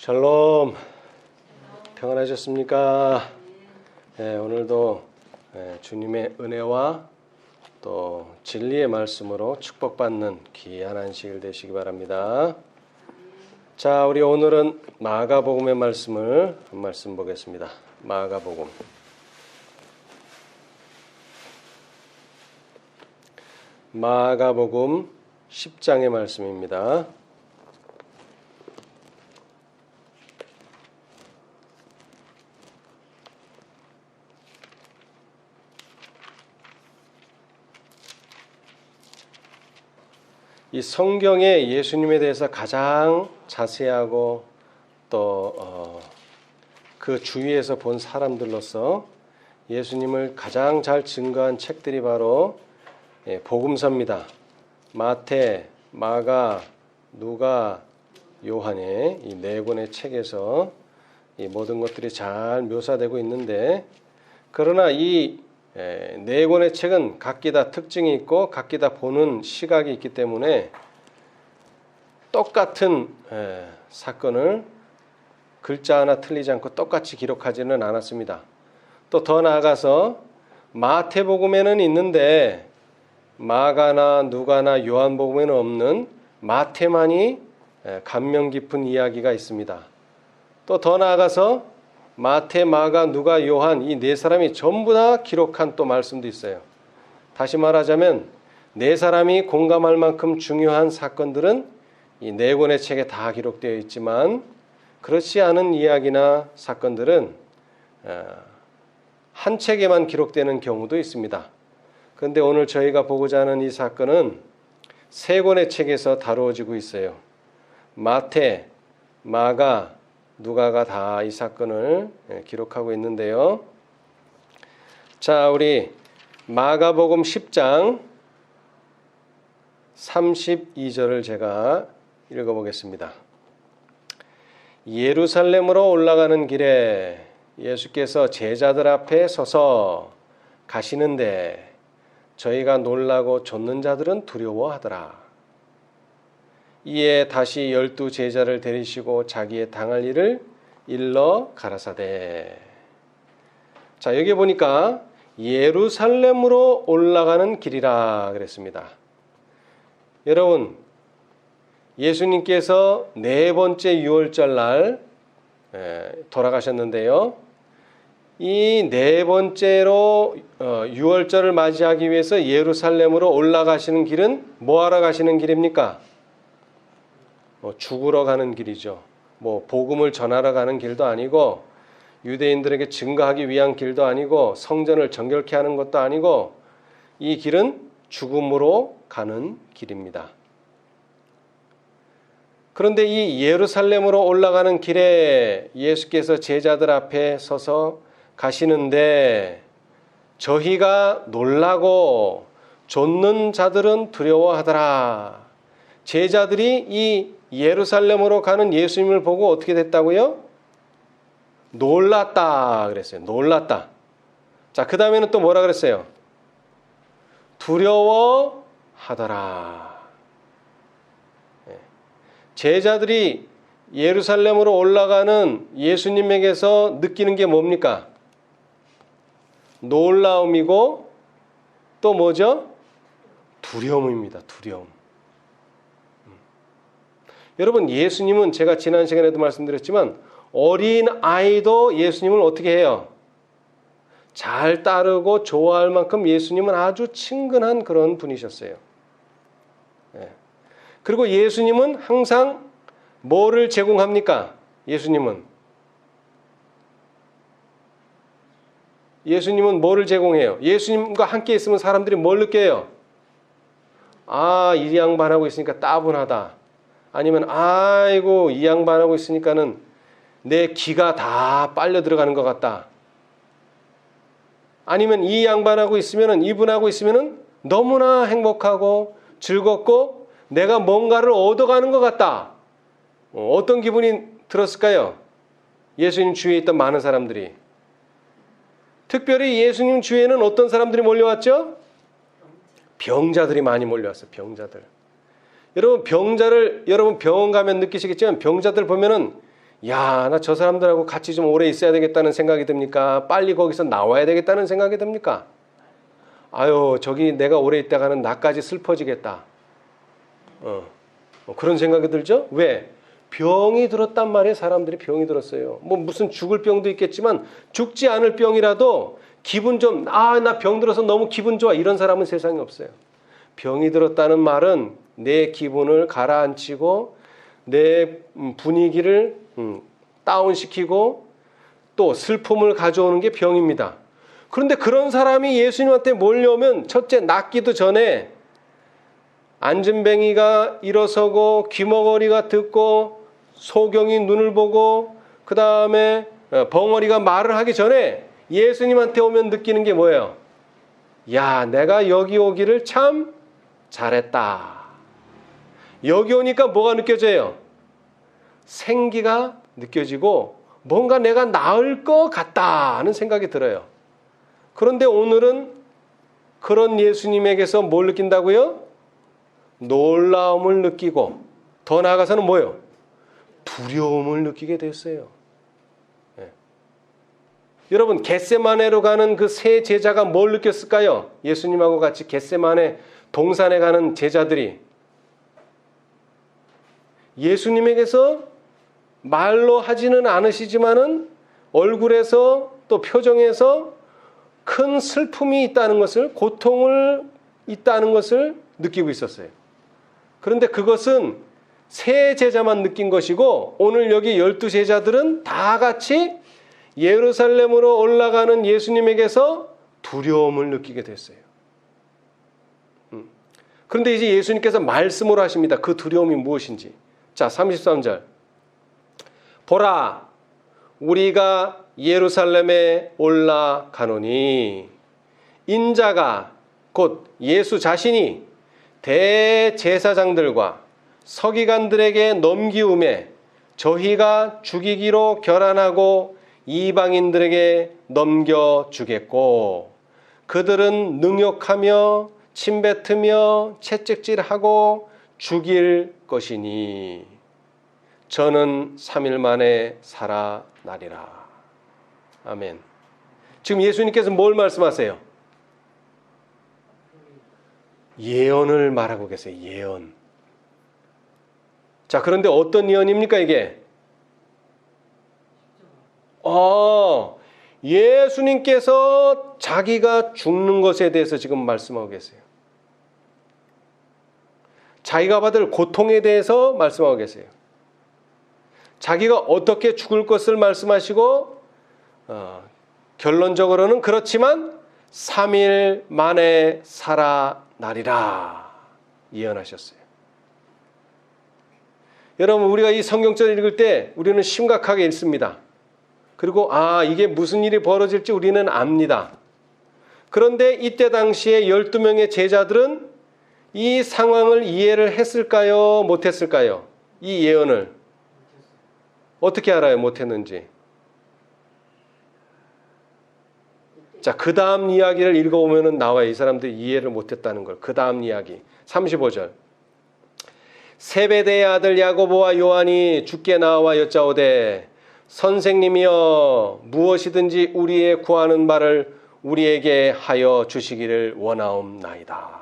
샬롬, 평안하셨습니까? 오늘도 주님의 은혜와 또 진리의 말씀으로 축복받는 귀한 안식일 되시기 바랍니다. 자, 우리 오늘은 마가복음의 말씀을 한 말씀 보겠습니다. 마가복음 10장의 말씀입니다. 이 성경에 예수님에 대해서 가장 자세하고 또 그 주위에서 본 사람들로서 예수님을 가장 잘 증거한 책들이 바로 복음서입니다. 마태, 마가, 누가, 요한의 이 네 권의 책에서 이 모든 것들이 잘 묘사되고 있는데, 그러나 이 네 권의 책은 각기 다 특징이 있고 각기 다 보는 시각이 있기 때문에 똑같은 사건을 글자 하나 틀리지 않고 똑같이 기록하지는 않았습니다. 또 더 나아가서 마태복음에는 있는데 마가나 누가나 요한복음에는 없는 마태만이 감명 깊은 이야기가 있습니다. 또 더 나아가서 마태, 마가, 누가, 요한 이 네 사람이 전부 다 기록한 또 말씀도 있어요. 다시 말하자면 네 사람이 공감할 만큼 중요한 사건들은 이 네 권의 책에 다 기록되어 있지만, 그렇지 않은 이야기나 사건들은 한 책에만 기록되는 경우도 있습니다. 그런데 오늘 저희가 보고자 하는 이 사건은 세 권의 책에서 다루어지고 있어요. 마태, 마가, 누가가 다 이 사건을 기록하고 있는데요. 자, 우리 마가복음 10장 32절을 제가 읽어보겠습니다. 예루살렘으로 올라가는 길에 예수께서 제자들 앞에 서서 가시는데 저희가 놀라고 좇는 자들은 두려워하더라. 이에 다시 12 제자를 데리시고 자기의 당할 일을 일러 가라사대. 자, 여기 보니까 예루살렘으로 올라가는 길이라 그랬습니다. 여러분, 예수님께서 네 번째 유월절 날 돌아가셨는데요. 이 네 번째로 유월절을 맞이하기 위해서 예루살렘으로 올라가시는 길은 뭐하러 가시는 길입니까? 죽으러 가는 길이죠. 복음을 전하러 가는 길도 아니고, 유대인들에게 증거하기 위한 길도 아니고, 성전을 정결케 하는 것도 아니고, 이 길은 죽음으로 가는 길입니다. 그런데 이 예루살렘으로 올라가는 길에 예수께서 제자들 앞에 서서 가시는데 저희가 놀라고 좇는 자들은 두려워하더라. 제자들이 이 예루살렘으로 가는 예수님을 보고 어떻게 됐다고요? 놀랐다 그랬어요. 놀랐다. 자, 그 다음에는 또 뭐라 그랬어요? 두려워하더라. 제자들이 예루살렘으로 올라가는 예수님에게서 느끼는 게 뭡니까? 놀라움이고 또 뭐죠? 두려움입니다. 두려움. 여러분, 예수님은 제가 지난 시간에도 말씀드렸지만 어린 아이도 예수님을 어떻게 해요? 잘 따르고 좋아할 만큼 예수님은 아주 친근한 그런 분이셨어요. 그리고 예수님은 항상 뭐를 제공합니까? 예수님은 뭐를 제공해요? 예수님과 함께 있으면 사람들이 뭘 느껴요? 아, 이 양반하고 있으니까 따분하다. 아니면 아이고, 이 양반하고 있으니까는 내 기가 다 빨려 들어가는 것 같다. 아니면 이 양반하고 있으면은, 이분하고 있으면은 너무나 행복하고 즐겁고 내가 뭔가를 얻어가는 것 같다. 어떤 기분이 들었을까요? 예수님 주위에 있던 많은 사람들이. 특별히 예수님 주위에는 어떤 사람들이 몰려왔죠? 병자들이 많이 몰려왔어요. 병자들. 여러분, 병자를 여러분 병원 가면 느끼시겠지만 병자들 보면은 야, 나 저 사람들하고 같이 좀 오래 있어야 되겠다는 생각이 듭니까? 빨리 거기서 나와야 되겠다는 생각이 듭니까? 아유, 저기 내가 오래 있다가는 나까지 슬퍼지겠다. 그런 생각이 들죠? 왜? 병이 들었단 말이에요. 사람들이 병이 들었어요. 뭐 무슨 죽을 병도 있겠지만 죽지 않을 병이라도 기분 좀, 나 병 들어서 너무 기분 좋아. 이런 사람은 세상에 없어요. 병이 들었다는 말은 내 기분을 가라앉히고 내 분위기를 다운시키고 또 슬픔을 가져오는 게 병입니다. 그런데 그런 사람이 예수님한테 몰려오면 첫째 낫기도 전에 안진뱅이가 일어서고 귀머거리가 듣고 소경이 눈을 보고 그 다음에 벙어리가 말을 하기 전에 예수님한테 오면 느끼는 게 뭐예요? 야, 내가 여기 오기를 참 잘했다. 여기 오니까 뭐가 느껴져요? 생기가 느껴지고 뭔가 내가 나을 것 같다 하는 생각이 들어요. 그런데 오늘은 그런 예수님에게서 뭘 느낀다고요? 놀라움을 느끼고 더 나아가서는 뭐예요? 두려움을 느끼게 됐어요. 네. 여러분, 겟세마네로 가는 그 세 제자가 뭘 느꼈을까요? 예수님하고 같이 겟세마네 동산에 가는 제자들이 예수님에게서 말로 하지는 않으시지만은 얼굴에서 또 표정에서 큰 슬픔이 있다는 것을, 고통을 있다는 것을 느끼고 있었어요. 그런데 그것은 세 제자만 느낀 것이고 오늘 여기 12제자들은 다 같이 예루살렘으로 올라가는 예수님에게서 두려움을 느끼게 됐어요. 그런데 이제 예수님께서 말씀으로 하십니다. 그 두려움이 무엇인지. 자, 33절. 보라, 우리가 예루살렘에 올라가노니 인자가 곧 예수 자신이 대제사장들과 서기관들에게 넘기움에 저희가 죽이기로 결안하고 이방인들에게 넘겨주겠고 그들은 능욕하며 침뱉으며 채찍질하고 죽일 것이니 저는 3일 만에 살아나리라. 아멘. 지금 예수님께서 뭘 말씀하세요? 예언을 말하고 계세요. 예언. 자, 그런데 어떤 예언입니까 이게? 예수님께서 자기가 죽는 것에 대해서 지금 말씀하고 계세요. 자기가 받을 고통에 대해서 말씀하고 계세요. 자기가 어떻게 죽을 것을 말씀하시고 결론적으로는 그렇지만 3일 만에 살아나리라 예언하셨어요. 여러분, 우리가 이 성경절을 읽을 때 우리는 심각하게 읽습니다. 그리고 이게 무슨 일이 벌어질지 우리는 압니다. 그런데 이때 당시에 12명의 제자들은 이 상황을 이해를 했을까요? 못했을까요? 이 예언을 어떻게 알아요? 못했는지. 자, 그 다음 이야기를 읽어보면 나와요. 이 사람들이 이해를 못했다는 걸. 그 다음 이야기 35절. 세베대의 아들 야고보와 요한이 주께 나와 여짜오되 선생님이여 무엇이든지 우리의 구하는 바를 우리에게 하여 주시기를 원하옵나이다.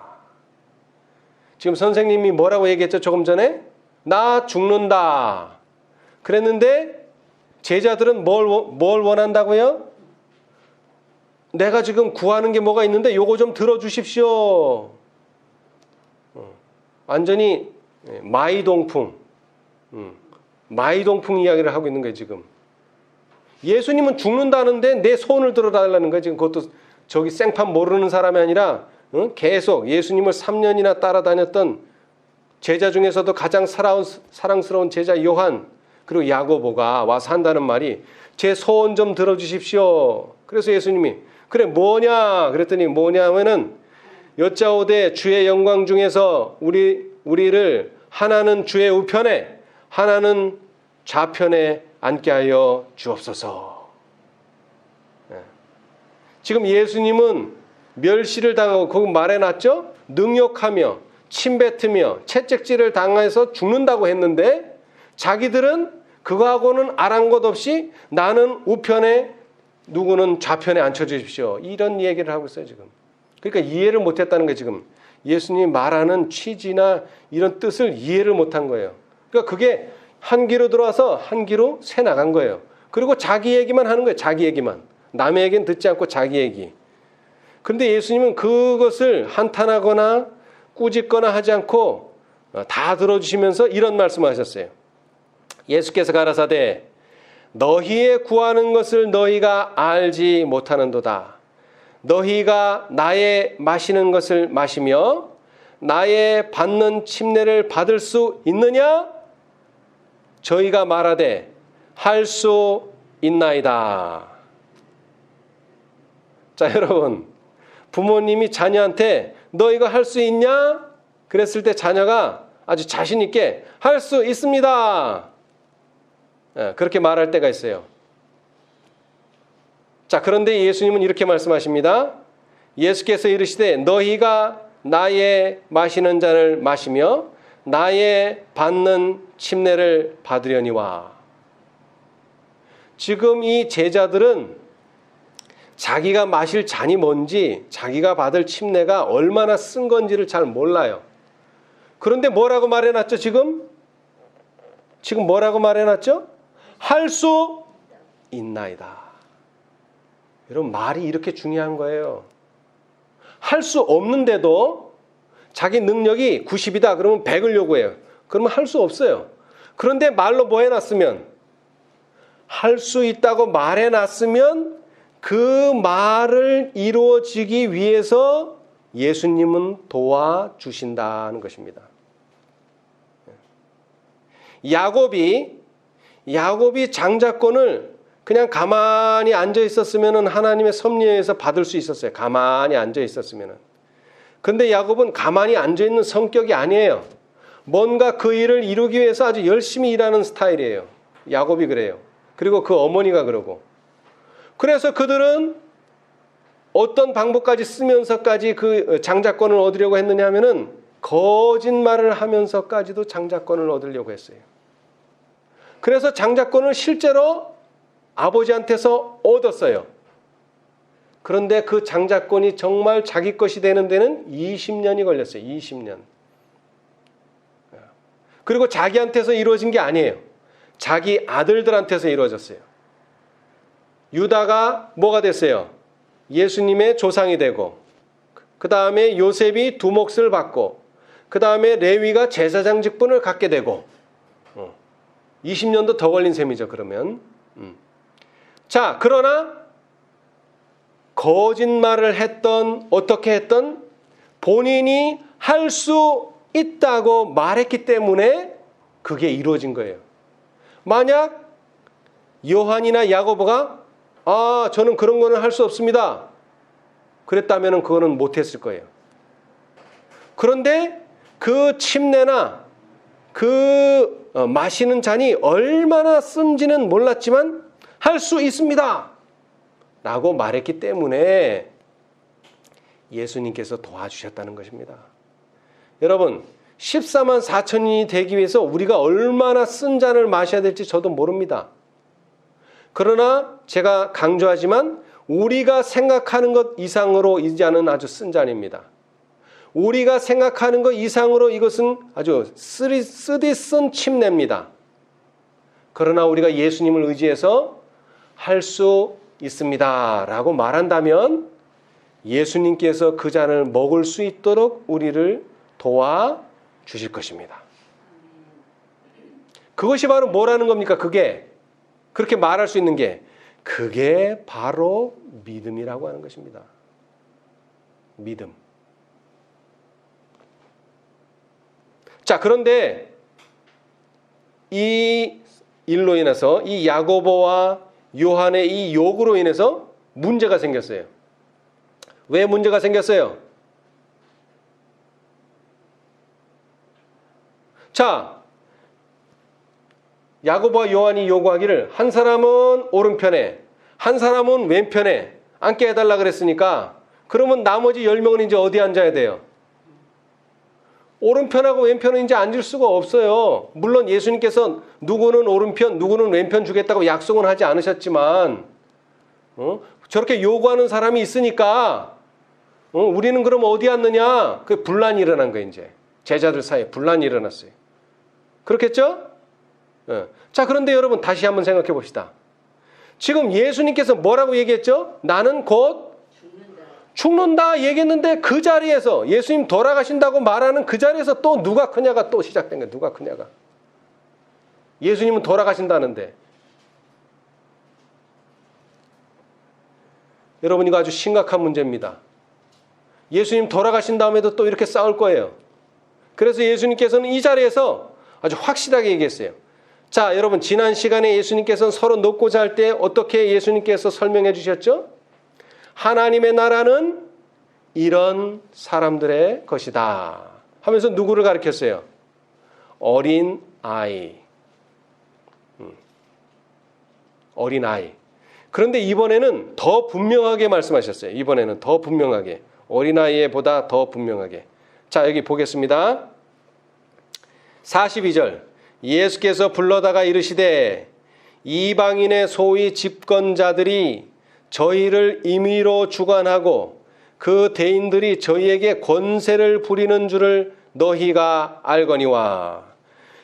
지금 선생님이 뭐라고 얘기했죠? 조금 전에 나 죽는다 그랬는데 제자들은 뭘 원한다고요? 내가 지금 구하는 게 뭐가 있는데 요거 좀 들어주십시오. 완전히 마이동풍 이야기를 하고 있는 거예요. 지금 예수님은 죽는다는데 내 손을 들어달라는 거예요. 지금 그것도 저기 생판 모르는 사람이 아니라 계속 예수님을 3년이나 따라다녔던 제자 중에서도 가장 사랑스러운 제자 요한 그리고 야고보가 와서 한다는 말이 제 소원 좀 들어주십시오. 그래서 예수님이 그래 뭐냐 그랬더니 뭐냐면은 여짜오되 주의 영광 중에서 우리를 하나는 주의 우편에 하나는 좌편에 앉게 하여 주옵소서. 지금 예수님은 멸시를 당하고 거기 말해놨죠? 능욕하며 침뱉으며 채찍질을 당해서 죽는다고 했는데 자기들은 그거하고는 아랑곳 없이 나는 우편에 누구는 좌편에 앉혀주십시오. 이런 얘기를 하고 있어요 지금. 그러니까 이해를 못했다는 거예요 지금. 예수님이 말하는 취지나 이런 뜻을 이해를 못한 거예요. 그러니까 그게 한 귀로 들어와서 한 귀로 새 나간 거예요. 그리고 자기 얘기만 하는 거예요. 자기 얘기만. 남의 얘기는 듣지 않고 자기 얘기. 그런데 예수님은 그것을 한탄하거나 꾸짖거나 하지 않고 다 들어주시면서 이런 말씀을 하셨어요. 예수께서 가라사대 너희의 구하는 것을 너희가 알지 못하는도다. 너희가 나의 마시는 것을 마시며 나의 받는 침례를 받을 수 있느냐? 저희가 말하되 할 수 있나이다. 자, 여러분, 부모님이 자녀한테 너 이거 할 수 있냐? 그랬을 때 자녀가 아주 자신 있게 할 수 있습니다. 그렇게 말할 때가 있어요. 자, 그런데 예수님은 이렇게 말씀하십니다. 예수께서 이르시되 너희가 나의 마시는 잔을 마시며 나의 받는 침례를 받으려니와. 지금 이 제자들은 자기가 마실 잔이 뭔지, 자기가 받을 침례가 얼마나 쓴 건지를 잘 몰라요. 그런데 뭐라고 말해놨죠 지금? 지금 뭐라고 말해놨죠? 할 수 있나이다. 여러분, 말이 이렇게 중요한 거예요. 할 수 없는데도 자기 능력이 90이다 그러면 100을 요구해요. 그러면 할 수 없어요. 그런데 말로 뭐 해놨으면, 할 수 있다고 말해놨으면 그 말을 이루어지기 위해서 예수님은 도와주신다는 것입니다. 야곱이 장자권을 그냥 가만히 앉아 있었으면 하나님의 섭리에 의해서 받을 수 있었어요. 가만히 앉아 있었으면. 근데 야곱은 가만히 앉아 있는 성격이 아니에요. 뭔가 그 일을 이루기 위해서 아주 열심히 일하는 스타일이에요. 야곱이 그래요. 그리고 그 어머니가 그러고. 그래서 그들은 어떤 방법까지 쓰면서까지 그 장자권을 얻으려고 했느냐 하면은 거짓말을 하면서까지도 장자권을 얻으려고 했어요. 그래서 장자권을 실제로 아버지한테서 얻었어요. 그런데 그 장자권이 정말 자기 것이 되는 데는 20년이 걸렸어요. 20년. 그리고 자기한테서 이루어진 게 아니에요. 자기 아들들한테서 이루어졌어요. 유다가 뭐가 됐어요? 예수님의 조상이 되고, 그 다음에 요셉이 두 몫을 받고, 그 다음에 레위가 제사장 직분을 갖게 되고, 20년도 더 걸린 셈이죠. 그러면. 자, 그러나 거짓말을 했던, 어떻게 했던, 본인이 할 수 있다고 말했기 때문에 그게 이루어진 거예요. 만약 요한이나 야고보가 저는 그런 거는 할 수 없습니다, 그랬다면 그거는 못했을 거예요. 그런데 그 침례나 그 마시는 잔이 얼마나 쓴지는 몰랐지만 할 수 있습니다 라고 말했기 때문에 예수님께서 도와주셨다는 것입니다. 여러분, 14만 4천인이 되기 위해서 우리가 얼마나 쓴 잔을 마셔야 될지 저도 모릅니다. 그러나 제가 강조하지만 우리가 생각하는 것 이상으로 이 잔은 아주 쓴 잔입니다. 우리가 생각하는 것 이상으로 이것은 아주 쓰디 쓴 침례입니다. 그러나 우리가 예수님을 의지해서 할 수 있습니다 라고 말한다면 예수님께서 그 잔을 먹을 수 있도록 우리를 도와주실 것입니다. 그것이 바로 뭐라는 겁니까? 그게 그렇게 말할 수 있는 게, 그게 바로 믿음이라고 하는 것입니다. 믿음. 자, 그런데 이 일로 인해서, 이 야고보와 요한의 이 요구로 인해서 문제가 생겼어요. 왜 문제가 생겼어요? 자, 야고보와 요한이 요구하기를 한 사람은 오른편에, 한 사람은 왼편에 앉게 해달라 그랬으니까, 그러면 나머지 10명은 이제 어디 앉아야 돼요? 오른편하고 왼편은 이제 앉을 수가 없어요. 물론 예수님께서 누구는 오른편, 누구는 왼편 주겠다고 약속은 하지 않으셨지만 저렇게 요구하는 사람이 있으니까 우리는 그럼 어디 앉느냐? 그 분란이 일어난 거예요. 이제 제자들 사이에 분란이 일어났어요. 그렇겠죠? 자, 그런데 여러분 다시 한번 생각해 봅시다. 지금 예수님께서 뭐라고 얘기했죠? 나는 곧 죽는다 얘기했는데 그 자리에서 예수님 돌아가신다고 말하는 그 자리에서 또 누가 크냐가 또 시작된 거예요. 누가 크냐가. 예수님은 돌아가신다는데. 여러분 이거 아주 심각한 문제입니다. 예수님 돌아가신 다음에도 또 이렇게 싸울 거예요. 그래서 예수님께서는 이 자리에서 아주 확실하게 얘기했어요. 자, 여러분 지난 시간에 예수님께서는 서로 놓고자 할 때 어떻게 예수님께서 설명해 주셨죠? 하나님의 나라는 이런 사람들의 것이다 하면서 누구를 가리켰어요? 어린 아이. 어린 아이. 그런데 이번에는 더 분명하게 말씀하셨어요. 이번에는 더 분명하게. 어린아이보다 더 분명하게. 자, 여기 보겠습니다. 42절. 예수께서 불러다가 이르시되 이방인의 소위 집권자들이 저희를 임의로 주관하고 그 대인들이 저희에게 권세를 부리는 줄을 너희가 알거니와.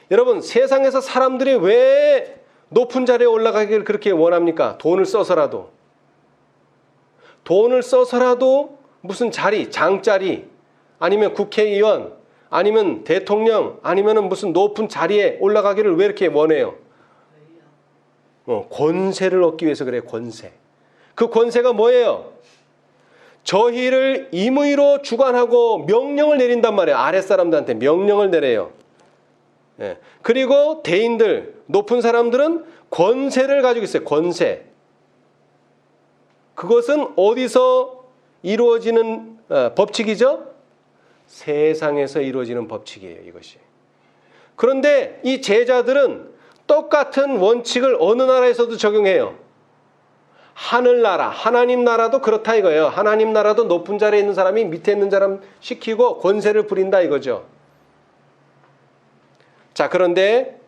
여러분 세상에서 사람들이 왜 높은 자리에 올라가기를 그렇게 원합니까? 돈을 써서라도. 돈을 써서라도 무슨 자리, 장자리, 아니면 국회의원, 아니면 대통령, 아니면 무슨 높은 자리에 올라가기를 왜 이렇게 원해요? 권세를 얻기 위해서 그래요. 권세. 그 권세가 뭐예요? 저희를 임의로 주관하고 명령을 내린단 말이에요. 아랫사람들한테 명령을 내려요. 예. 그리고 대인들, 높은 사람들은 권세를 가지고 있어요. 권세. 그것은 어디서 이루어지는 법칙이죠? 세상에서 이루어지는 법칙이에요. 이것이. 그런데 이 제자들은 똑같은 원칙을 어느 나라에서도 적용해요. 하늘나라, 하나님 나라도 그렇다 이거예요. 하나님 나라도 높은 자리에 있는 사람이 밑에 있는 사람 시키고 권세를 부린다 이거죠. 자, 그런데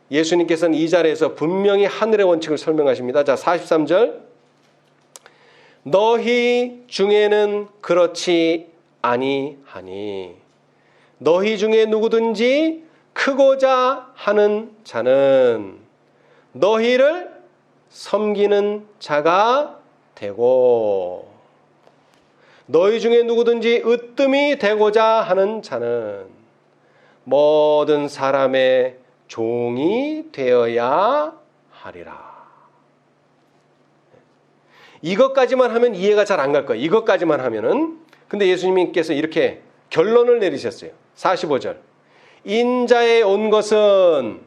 예수님께서는 이 자리에서 분명히 하늘의 원칙을 설명하십니다. 자, 43절. 너희 중에는 그렇지 아니하니 너희 중에 누구든지 크고자 하는 자는 너희를 섬기는 자가 되고 너희 중에 누구든지 으뜸이 되고자 하는 자는 모든 사람의 종이 되어야 하리라. 이것까지만 하면 이해가 잘 안 갈 거예요. 이것까지만 하면은. 근데 예수님께서 이렇게 결론을 내리셨어요. 45절. 인자에 온 것은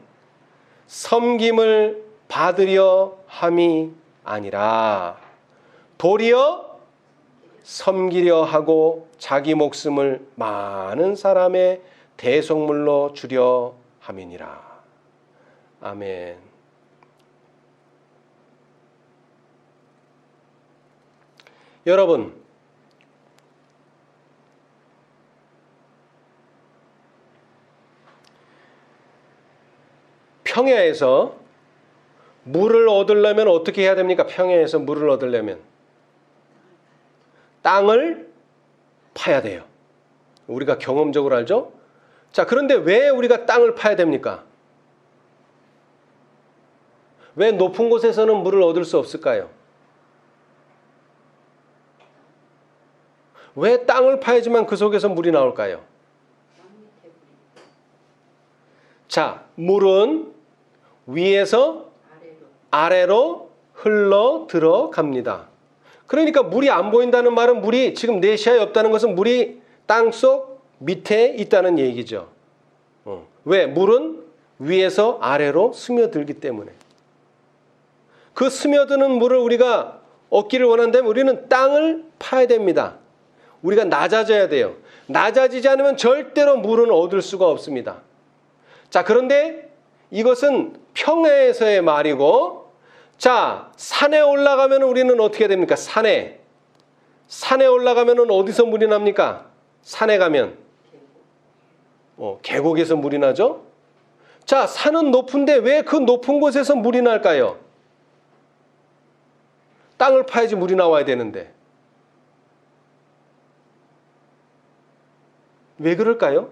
섬김을 받으려 함이 아니라 도리어 섬기려 하고 자기 목숨을 많은 사람의 대속물로 주려 함이니라. 아멘. 여러분, 평야에서 물을 얻으려면 어떻게 해야 됩니까? 평야에서 물을 얻으려면 땅을 파야 돼요. 우리가 경험적으로 알죠? 자, 그런데 왜 우리가 땅을 파야 됩니까? 왜 높은 곳에서는 물을 얻을 수 없을까요? 왜 땅을 파야지만 그 속에서 물이 나올까요? 자, 물은 위에서 아래로 흘러 들어갑니다. 그러니까 물이 안 보인다는 말은 물이 지금 내 시야에 없다는 것은 물이 땅속 밑에 있다는 얘기죠. 왜? 물은 위에서 아래로 스며들기 때문에. 그 스며드는 물을 우리가 얻기를 원한다면 우리는 땅을 파야 됩니다. 우리가 낮아져야 돼요. 낮아지지 않으면 절대로 물은 얻을 수가 없습니다. 자, 그런데 이것은 평야에서의 말이고, 자, 산에 올라가면 우리는 어떻게 됩니까? 산에 올라가면 어디서 물이 납니까? 산에 가면 계곡에서 물이 나죠? 자, 산은 높은데 왜 그 높은 곳에서 물이 날까요? 땅을 파야지 물이 나와야 되는데. 왜 그럴까요?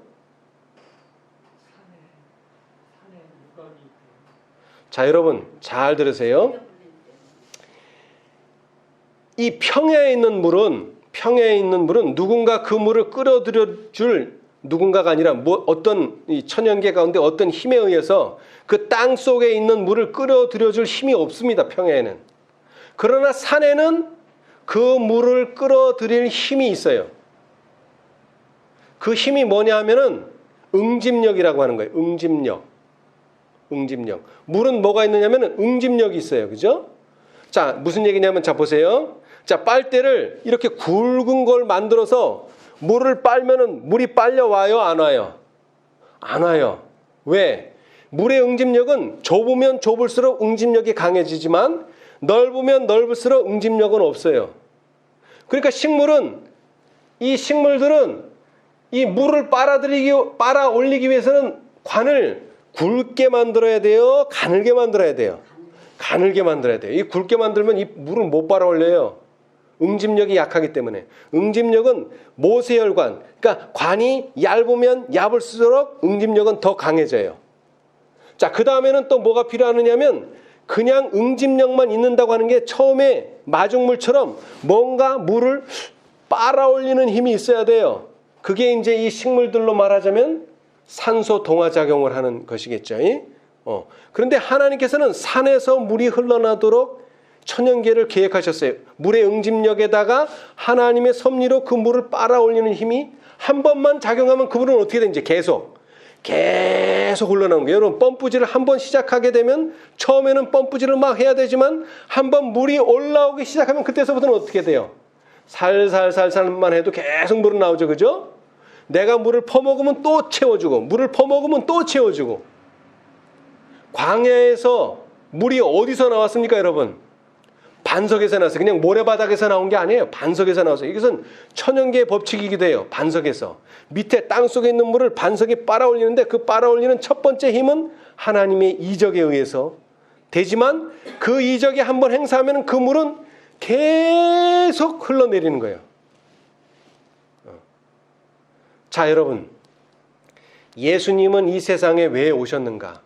자, 여러분 잘 들으세요. 이 평야에 있는 물은 누군가 그 물을 끌어들여 줄 누군가가 아니라 어떤 이 천연계 가운데 어떤 힘에 의해서 그 땅 속에 있는 물을 끌어들여 줄 힘이 없습니다. 평야에는. 그러나 산에는 그 물을 끌어들일 힘이 있어요. 그 힘이 뭐냐 하면은 응집력이라고 하는 거예요. 응집력. 물은 뭐가 있느냐면 응집력이 있어요. 그죠? 자, 무슨 얘기냐면, 자, 보세요. 자, 빨대를 이렇게 굵은 걸 만들어서 물을 빨면은 물이 빨려와요? 안 와요? 안 와요. 왜? 물의 응집력은 좁으면 좁을수록 응집력이 강해지지만 넓으면 넓을수록 응집력은 없어요. 그러니까 이 식물들은 이 물을 빨아 올리기 위해서는 관을 굵게 만들어야 돼요? 가늘게 만들어야 돼요? 가늘게 만들어야 돼요. 이 굵게 만들면 이 물을 못 빨아 올려요. 응집력이 약하기 때문에. 응집력은 모세혈관, 그러니까 관이 얇으면 얇을수록 응집력은 더 강해져요. 자, 그 다음에는 또 뭐가 필요하느냐면 그냥 응집력만 있는다고 하는 게 처음에 마중물처럼 뭔가 물을 빨아 올리는 힘이 있어야 돼요. 그게 이제 이 식물들로 말하자면 산소 동화작용을 하는 것이겠죠. 그런데 하나님께서는 산에서 물이 흘러나도록 천연계를 계획하셨어요. 물의 응집력에다가 하나님의 섭리로 그 물을 빨아 올리는 힘이 한 번만 작용하면 그 물은 어떻게 되는지 계속 흘러나오는 거예요. 여러분, 펌프질을 한 번 시작하게 되면 처음에는 펌프질을 막 해야 되지만 한 번 물이 올라오기 시작하면 그때서부터는 어떻게 돼요? 살살만 해도 계속 물은 나오죠. 그죠? 내가 물을 퍼먹으면 또 채워주고, 물을 퍼먹으면 또 채워주고. 광야에서 물이 어디서 나왔습니까, 여러분? 반석에서 나왔어요. 그냥 모래바닥에서 나온 게 아니에요. 반석에서 나왔어요. 이것은 천연계의 법칙이기도 해요. 반석에서. 밑에 땅속에 있는 물을 반석이 빨아올리는데 그 빨아올리는 첫 번째 힘은 하나님의 이적에 의해서 되지만 그 이적이 한번 행사하면 그 물은 계속 흘러내리는 거예요. 자, 여러분, 예수님은 이 세상에 왜 오셨는가?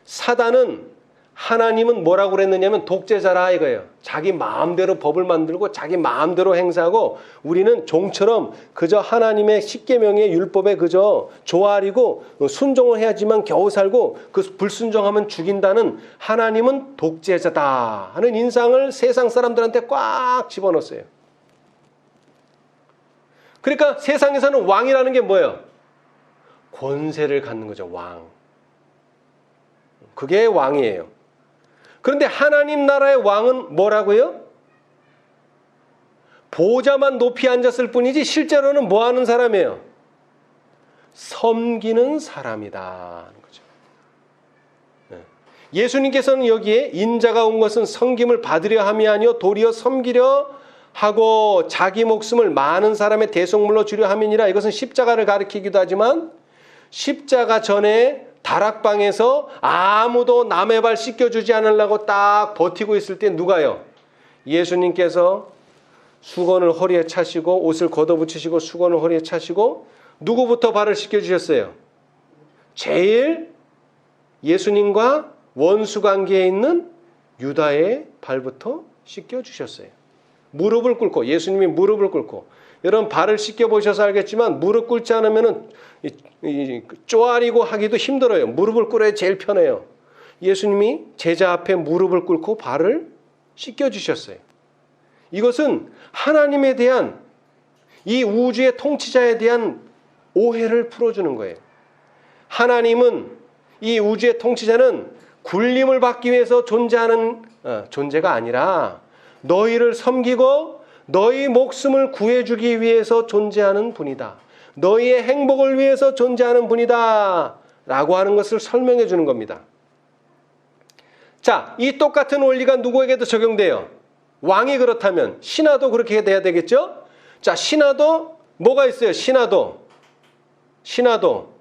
사단은 하나님은 뭐라고 그랬느냐면 독재자라 이거예요. 자기 마음대로 법을 만들고 자기 마음대로 행사하고 우리는 종처럼 그저 하나님의 십계명의 율법에 그저 조아리고 순종을 해야지만 겨우 살고 그 불순종하면 죽인다는 하나님은 독재자다 하는 인상을 세상 사람들한테 꽉 집어넣었어요. 그러니까 세상에서는 왕이라는 게 뭐예요? 권세를 갖는 거죠. 왕. 그게 왕이에요. 그런데 하나님 나라의 왕은 뭐라고요? 보좌만 높이 앉았을 뿐이지 실제로는 뭐 하는 사람이에요? 섬기는 사람이다 하는 거죠. 예수님께서는 여기에 인자가 온 것은 섬김을 받으려 함이 아니요 도리어 섬기려 하고 자기 목숨을 많은 사람의 대속물로 주려 함이니라. 이것은 십자가를 가리키기도 하지만 십자가 전에 다락방에서 아무도 남의 발 씻겨주지 않으려고 딱 버티고 있을 때 누가요? 예수님께서 수건을 허리에 차시고 옷을 걷어붙이시고 수건을 허리에 차시고 누구부터 발을 씻겨주셨어요? 제일 예수님과 원수관계에 있는 유다의 발부터 씻겨주셨어요. 무릎을 꿇고, 예수님이 무릎을 꿇고. 여러분 발을 씻겨보셔서 알겠지만 무릎 꿇지 않으면 쪼아리고 하기도 힘들어요. 무릎을 꿇어야 제일 편해요. 예수님이 제자 앞에 무릎을 꿇고 발을 씻겨주셨어요. 이것은 하나님에 대한 이 우주의 통치자에 대한 오해를 풀어주는 거예요. 하나님은 이 우주의 통치자는 굴림을 받기 위해서 존재하는 존재가 아니라 너희를 섬기고 너희 목숨을 구해주기 위해서 존재하는 분이다. 너희의 행복을 위해서 존재하는 분이다. 라고 하는 것을 설명해 주는 겁니다. 자, 이 똑같은 원리가 누구에게도 적용돼요? 왕이 그렇다면 신하도 그렇게 돼야 되겠죠? 자, 신하도 뭐가 있어요? 신하도 신하도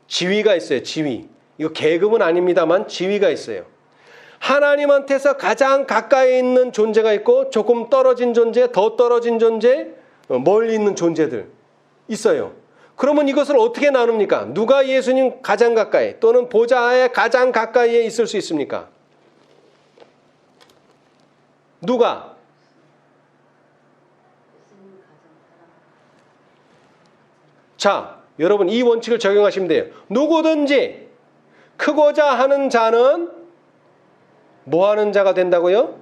지위가 있어요. 지위. 이거 계급은 아닙니다만 지위가 있어요. 하나님한테서 가장 가까이 있는 존재가 있고 조금 떨어진 존재, 더 떨어진 존재, 멀리 있는 존재들 있어요. 그러면 이것을 어떻게 나눕니까? 누가 예수님 가장 가까이 또는 보좌에 가장 가까이에 있을 수 있습니까? 누가? 자, 여러분 이 원칙을 적용하시면 돼요. 누구든지 크고자 하는 자는 뭐 하는 자가 된다고요?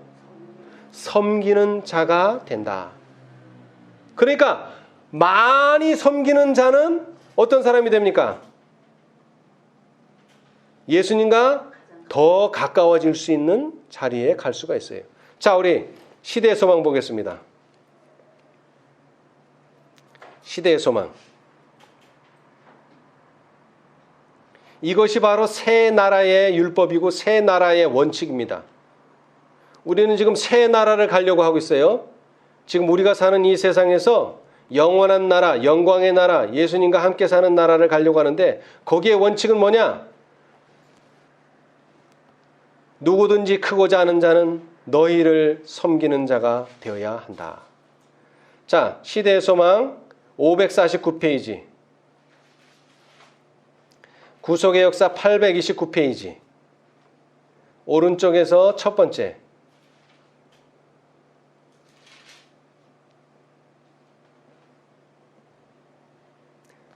섬기는 자가 된다. 그러니까 많이 섬기는 자는 어떤 사람이 됩니까? 예수님과 더 가까워질 수 있는 자리에 갈 수가 있어요. 자, 우리 시대의 소망 보겠습니다. 시대의 소망. 이것이 바로 새 나라의 율법이고 새 나라의 원칙입니다. 우리는 지금 새 나라를 가려고 하고 있어요. 지금 우리가 사는 이 세상에서 영원한 나라, 영광의 나라, 예수님과 함께 사는 나라를 가려고 하는데 거기에 원칙은 뭐냐? 누구든지 크고자 하는 자는 너희를 섬기는 자가 되어야 한다. 자, 시대의 소망 549페이지. 구속의 역사 829페이지. 오른쪽에서 첫 번째.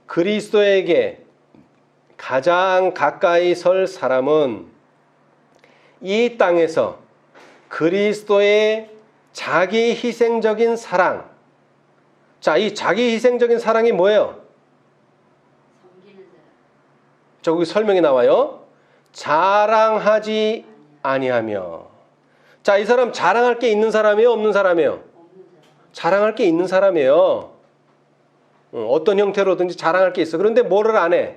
그리스도에게 가장 가까이 설 사람은 이 땅에서 그리스도의 자기 희생적인 사랑. 자, 이 자기 희생적인 사랑이 뭐예요? 저기 설명이 나와요. 자랑하지 아니하며. 자, 이 사람 자랑할 게 있는 사람이에요? 없는 사람이에요? 자랑할 게 있는 사람이에요. 어떤 형태로든지 자랑할 게 있어. 그런데 뭐를 안 해?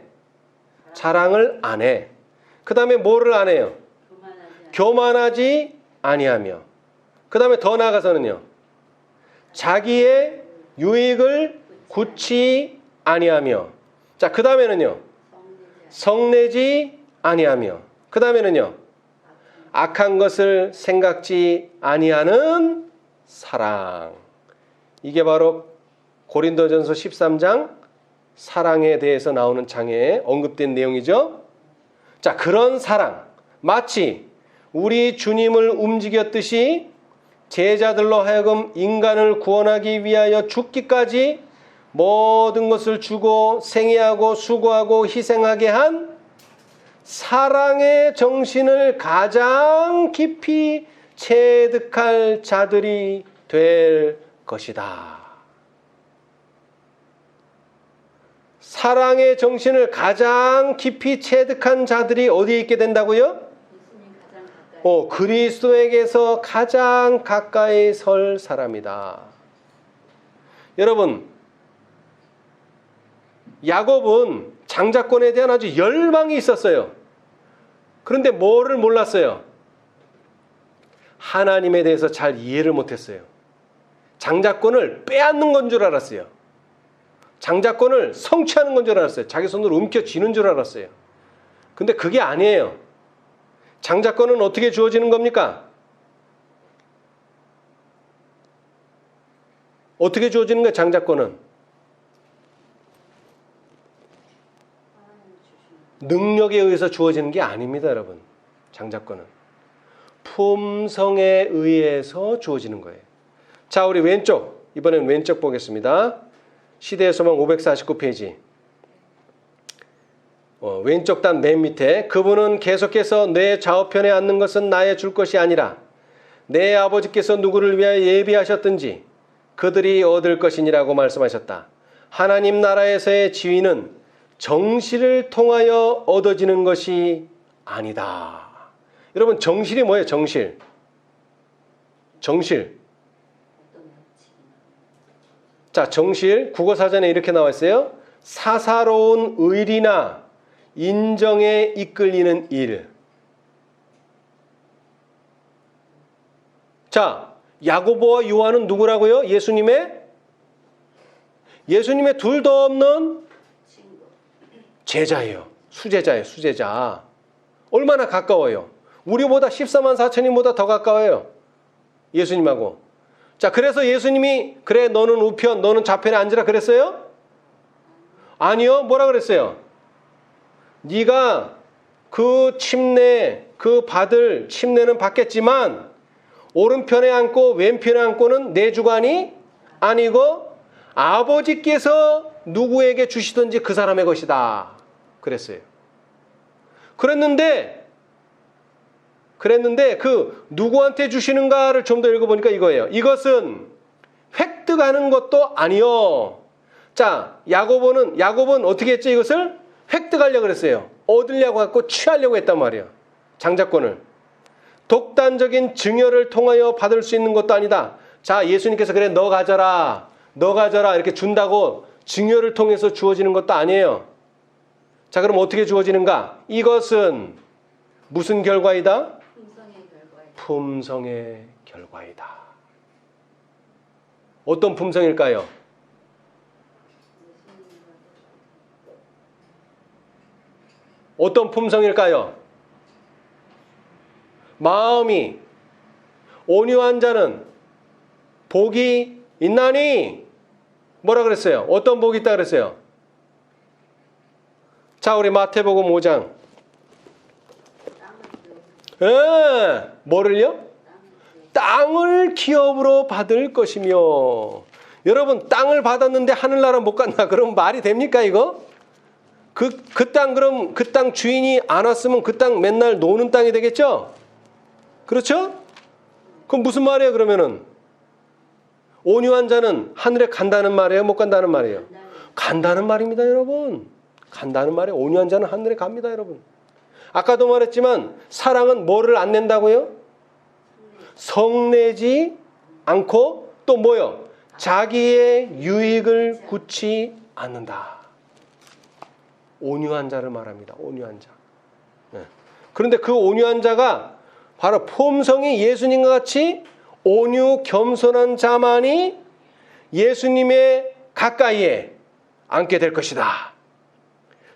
자랑을 안 해. 그 다음에 뭐를 안 해요? 교만하지 아니하며. 그 다음에 더 나아가서는요. 자기의 유익을 굳이 아니하며. 자, 그 다음에는요. 성내지 아니하며. 그 다음에는요. 악한 것을 생각지 아니하는 사랑. 이게 바로 고린도전서 13장 사랑에 대해서 나오는 장에 언급된 내용이죠. 자, 그런 사랑. 마치 우리 주님을 움직였듯이 제자들로 하여금 인간을 구원하기 위하여 죽기까지 모든 것을 주고 생애하고 수고하고 희생하게 한 사랑의 정신을 가장 깊이 체득할 자들이 될 것이다. 사랑의 정신을 가장 깊이 체득한 자들이 어디에 있게 된다고요? 그리스도에게서 가장 가까이 설 사람이다. 여러분, 야곱은 장자권에 대한 아주 열망이 있었어요. 그런데 뭐를 몰랐어요? 하나님에 대해서 잘 이해를 못했어요. 장자권을 빼앗는 건 줄 알았어요. 장자권을 성취하는 건 줄 알았어요. 자기 손으로 움켜쥐는 줄 알았어요. 근데 그게 아니에요. 장자권은 어떻게 주어지는 겁니까? 어떻게 주어지는 거예요, 장자권은? 능력에 의해서 주어지는 게 아닙니다, 여러분. 장자권은. 품성에 의해서 주어지는 거예요. 자, 우리 왼쪽. 이번엔 왼쪽 보겠습니다. 시대의 소망 549페이지. 왼쪽 단 맨 밑에 그분은 계속해서 내 좌우편에 앉는 것은 나의 줄 것이 아니라 내 아버지께서 누구를 위하여 예비하셨든지 그들이 얻을 것이니라고 말씀하셨다. 하나님 나라에서의 지위는 정실을 통하여 얻어지는 것이 아니다. 여러분, 정실이 뭐예요? 정실. 정실. 자, 정실 국어사전에 이렇게 나와 있어요. 사사로운 의리나 인정에 이끌리는 일. 자, 야고보와 요한은 누구라고요? 예수님의 둘도 없는 제자예요. 수제자예요. 수제자. 얼마나 가까워요. 우리보다 14만 4천인보다 더 가까워요. 예수님하고. 자, 그래서 예수님이 그래 너는 우편 너는 좌편에 앉으라 그랬어요? 아니요. 뭐라 그랬어요? 네가 그 침례 그 받을 침례는 받겠지만 오른편에 앉고 왼편에 앉고는 내 주관이 아니고 아버지께서 누구에게 주시든지 그 사람의 것이다. 그랬어요. 그랬는데 그 누구한테 주시는가를 좀 더 읽어보니까 이거예요. 이것은 획득하는 것도 아니요. 자, 야곱은 어떻게 했죠? 이것을 획득하려고 그랬어요. 얻으려고 했고 취하려고 했단 말이에요. 장자권을. 독단적인 증여를 통하여 받을 수 있는 것도 아니다. 자, 예수님께서 그래 너 가져라 이렇게 준다고 증여를 통해서 주어지는 것도 아니에요. 자, 그럼 어떻게 주어지는가? 이것은 무슨 결과이다? 품성의 결과이다. 어떤 품성일까요? 어떤 품성일까요? 마음이 온유한 자는 복이 있나니 뭐라 그랬어요? 어떤 복이 있다 그랬어요? 자, 우리 마태복음 5장. 뭐를요? 땅을 기업으로 받을 것이며. 여러분, 땅을 받았는데 하늘나라 못 간다. 그럼 말이 됩니까 이거? 그 땅 주인이 안 왔으면 그 땅 맨날 노는 땅이 되겠죠? 그렇죠? 그럼 무슨 말이에요 그러면은? 온유한 자는 하늘에 간다는 말이에요? 못 간다는 말이에요? 간다는 말입니다 여러분. 간다는 말이에요. 온유한 자는 하늘에 갑니다 여러분. 아까도 말했지만 사랑은 뭐를 안 낸다고요? 성내지 않고 또 뭐요? 자기의 유익을 굳지 않는다. 온유한 자를 말합니다. 온유한 자. 네. 그런데 그 온유한 자가 바로 품성이 예수님과 같이 온유 겸손한 자만이 예수님의 가까이에 앉게 될 것이다.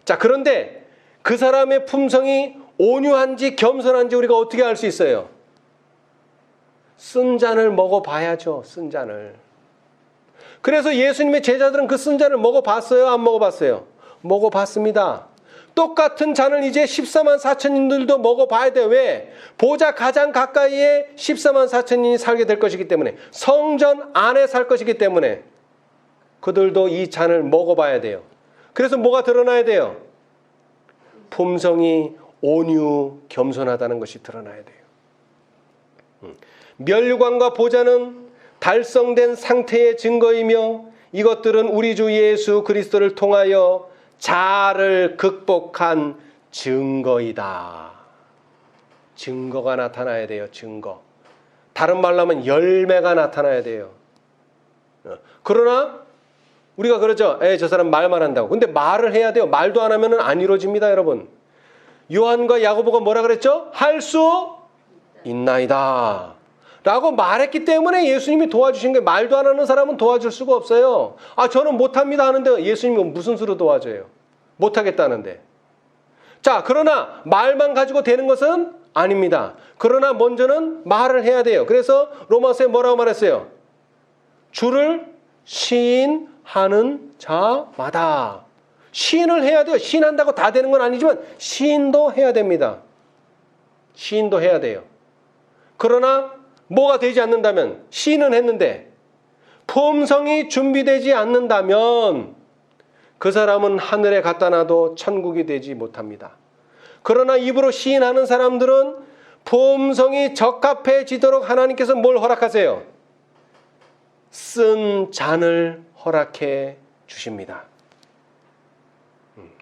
자, 그런데 그 사람의 품성이 온유한지 겸손한지 우리가 어떻게 알 수 있어요? 쓴 잔을 먹어봐야죠. 쓴 잔을. 그래서 예수님의 제자들은 그 쓴 잔을 먹어봤어요? 안 먹어봤어요? 먹어봤습니다. 똑같은 잔을 이제 14만 4천인들도 먹어봐야 돼. 왜? 보좌 가장 가까이에 14만 4천인이 살게 될 것이기 때문에, 성전 안에 살 것이기 때문에 그들도 이 잔을 먹어봐야 돼요. 그래서 뭐가 드러나야 돼요? 품성이 온유 겸손하다는 것이 드러나야 돼요. 멸류관과 보좌는 달성된 상태의 증거이며 이것들은 우리 주 예수 그리스도를 통하여 자아를 극복한 증거이다. 증거가 나타나야 돼요. 증거. 다른 말로 하면 열매가 나타나야 돼요. 그러나 우리가 그러죠. 저 사람 말만 한다고. 근데 말을 해야 돼요. 말도 안 하면 안 이루어집니다, 여러분. 요한과 야고보가 뭐라 그랬죠? 할 수 있나이다 라고 말했기 때문에 예수님이 도와주신 거예요. 말도 안 하는 사람은 도와줄 수가 없어요. 저는 못합니다 하는데 예수님은 무슨 수로 도와줘요? 못하겠다는데. 자, 그러나 말만 가지고 되는 것은 아닙니다. 그러나 먼저는 말을 해야 돼요. 그래서 로마서에 뭐라고 말했어요? 주를 시인하는 자마다. 시인을 해야 돼요. 시인한다고 다 되는 건 아니지만 시인도 해야 됩니다. 시인도 해야 돼요. 그러나 뭐가 되지 않는다면, 시인은 했는데 품성이 준비되지 않는다면 그 사람은 하늘에 갖다 놔도 천국이 되지 못합니다. 그러나 입으로 시인하는 사람들은 품성이 적합해지도록 하나님께서 뭘 허락하세요? 쓴 잔을 허락해 주십니다.